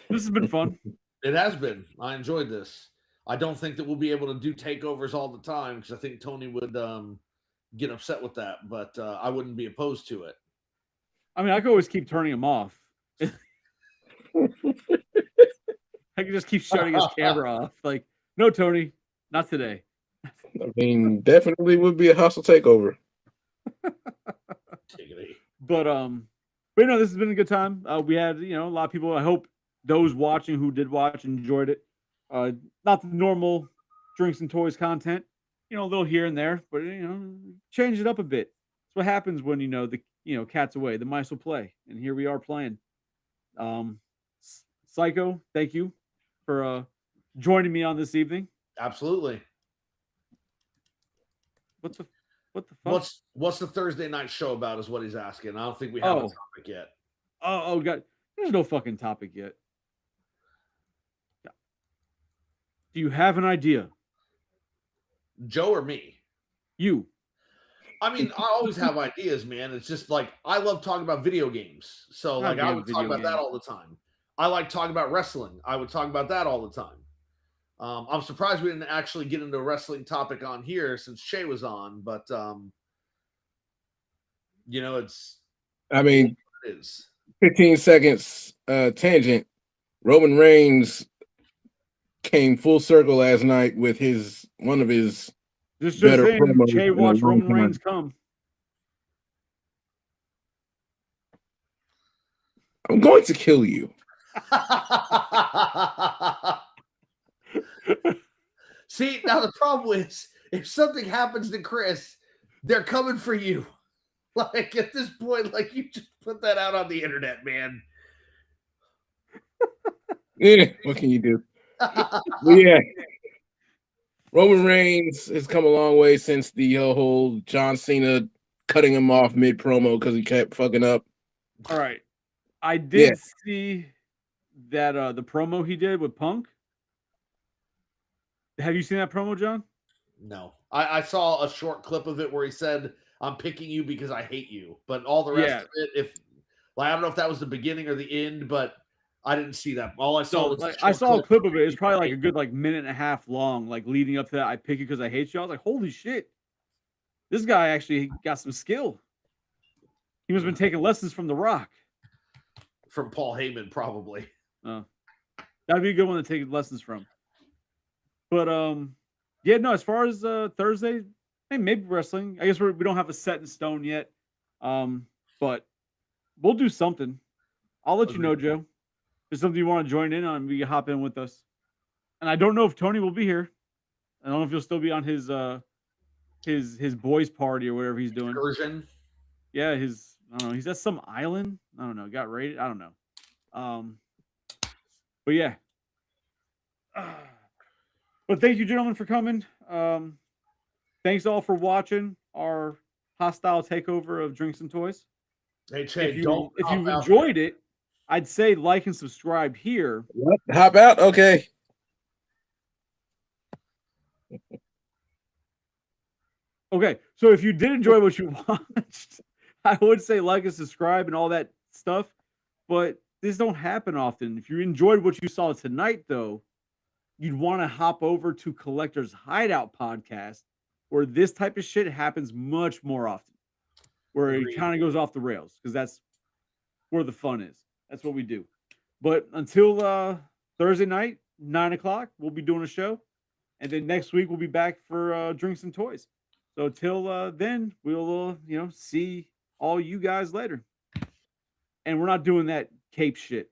this has been fun. It has been. I enjoyed this. I don't think that we'll be able to do takeovers all the time because I think Tony would get upset with that, but I wouldn't be opposed to it. I mean, I could always keep turning him off. I can just keep shutting his camera off. Like, no, Tony, not today. I mean, definitely would be a hostile takeover. But this has been a good time. We had, a lot of people. I hope those watching who did watch enjoyed it. Not the normal drinks and toys content, a little here and there, but change it up a bit. That's what happens when the cat's away, the mice will play, and here we are playing. Psycho, thank you for joining me on this evening. Absolutely. What the fuck? What's the Thursday night show about is what he's asking. I don't think we have a topic yet. Oh God. There's no fucking topic yet. Do you have an idea? Joe or me? You. I mean, I always have ideas, man. It's just like I love talking about video games. So like I would talk about that all the time. I like talking about wrestling. I would talk about that all the time. I'm surprised we didn't actually get into a wrestling topic on here since Shay was on, but it's. I mean, it is 15 seconds tangent. Roman Reigns came full circle last night with one of his. Just saying, Shay watched Roman Reigns come. I'm going to kill you. See, now the problem is if something happens to Chris, they're coming for you. Like at this point, like you just put that out on the internet, man. Yeah, what can you do? Yeah. Roman Reigns has come a long way since the whole John Cena cutting him off mid promo because he kept fucking up. All right. I did see that the promo he did with Punk. Have you seen that promo, John? No. I saw a short clip of it where he said I'm picking you because I hate you. But all the rest of it, if like I don't know if that was the beginning or the end, but I didn't see that. All I saw was like, I saw a clip of it. It's probably like a good like minute and a half long, like leading up to that. I pick you because I hate you. I was like, holy shit, this guy actually got some skill. He must have been taking lessons from The Rock. From Paul Heyman, probably. That'd be a good one to take lessons from. But yeah, no. As far as Thursday, hey, maybe wrestling. I guess we don't have a set in stone yet. But we'll do something. I'll let you know, Joe. If there's something you want to join in on, we can hop in with us. And I don't know if Tony will be here. I don't know if he'll still be on his boys' party or whatever he's doing. Excursion. Yeah, I don't know. He's at some island. I don't know. Got raided. I don't know. But yeah. But thank you, gentlemen, for coming. Thanks all for watching our hostile takeover of Drinks and Toys. Hey, Che, if you enjoyed it, I'd say like and subscribe here. What? Hop out? Okay. Okay, so if you did enjoy what you watched, I would say like and subscribe and all that stuff, but this don't happen often. If you enjoyed what you saw tonight, though, you'd want to hop over to Collector's Hideout podcast, where this type of shit happens much more often, where it kind of goes off the rails, because that's where the fun is. That's what we do. But until Thursday night, 9 o'clock, we'll be doing a show. And then next week, we'll be back for Drinks and Toys. So till then, we'll see all you guys later. And we're not doing that cape shit.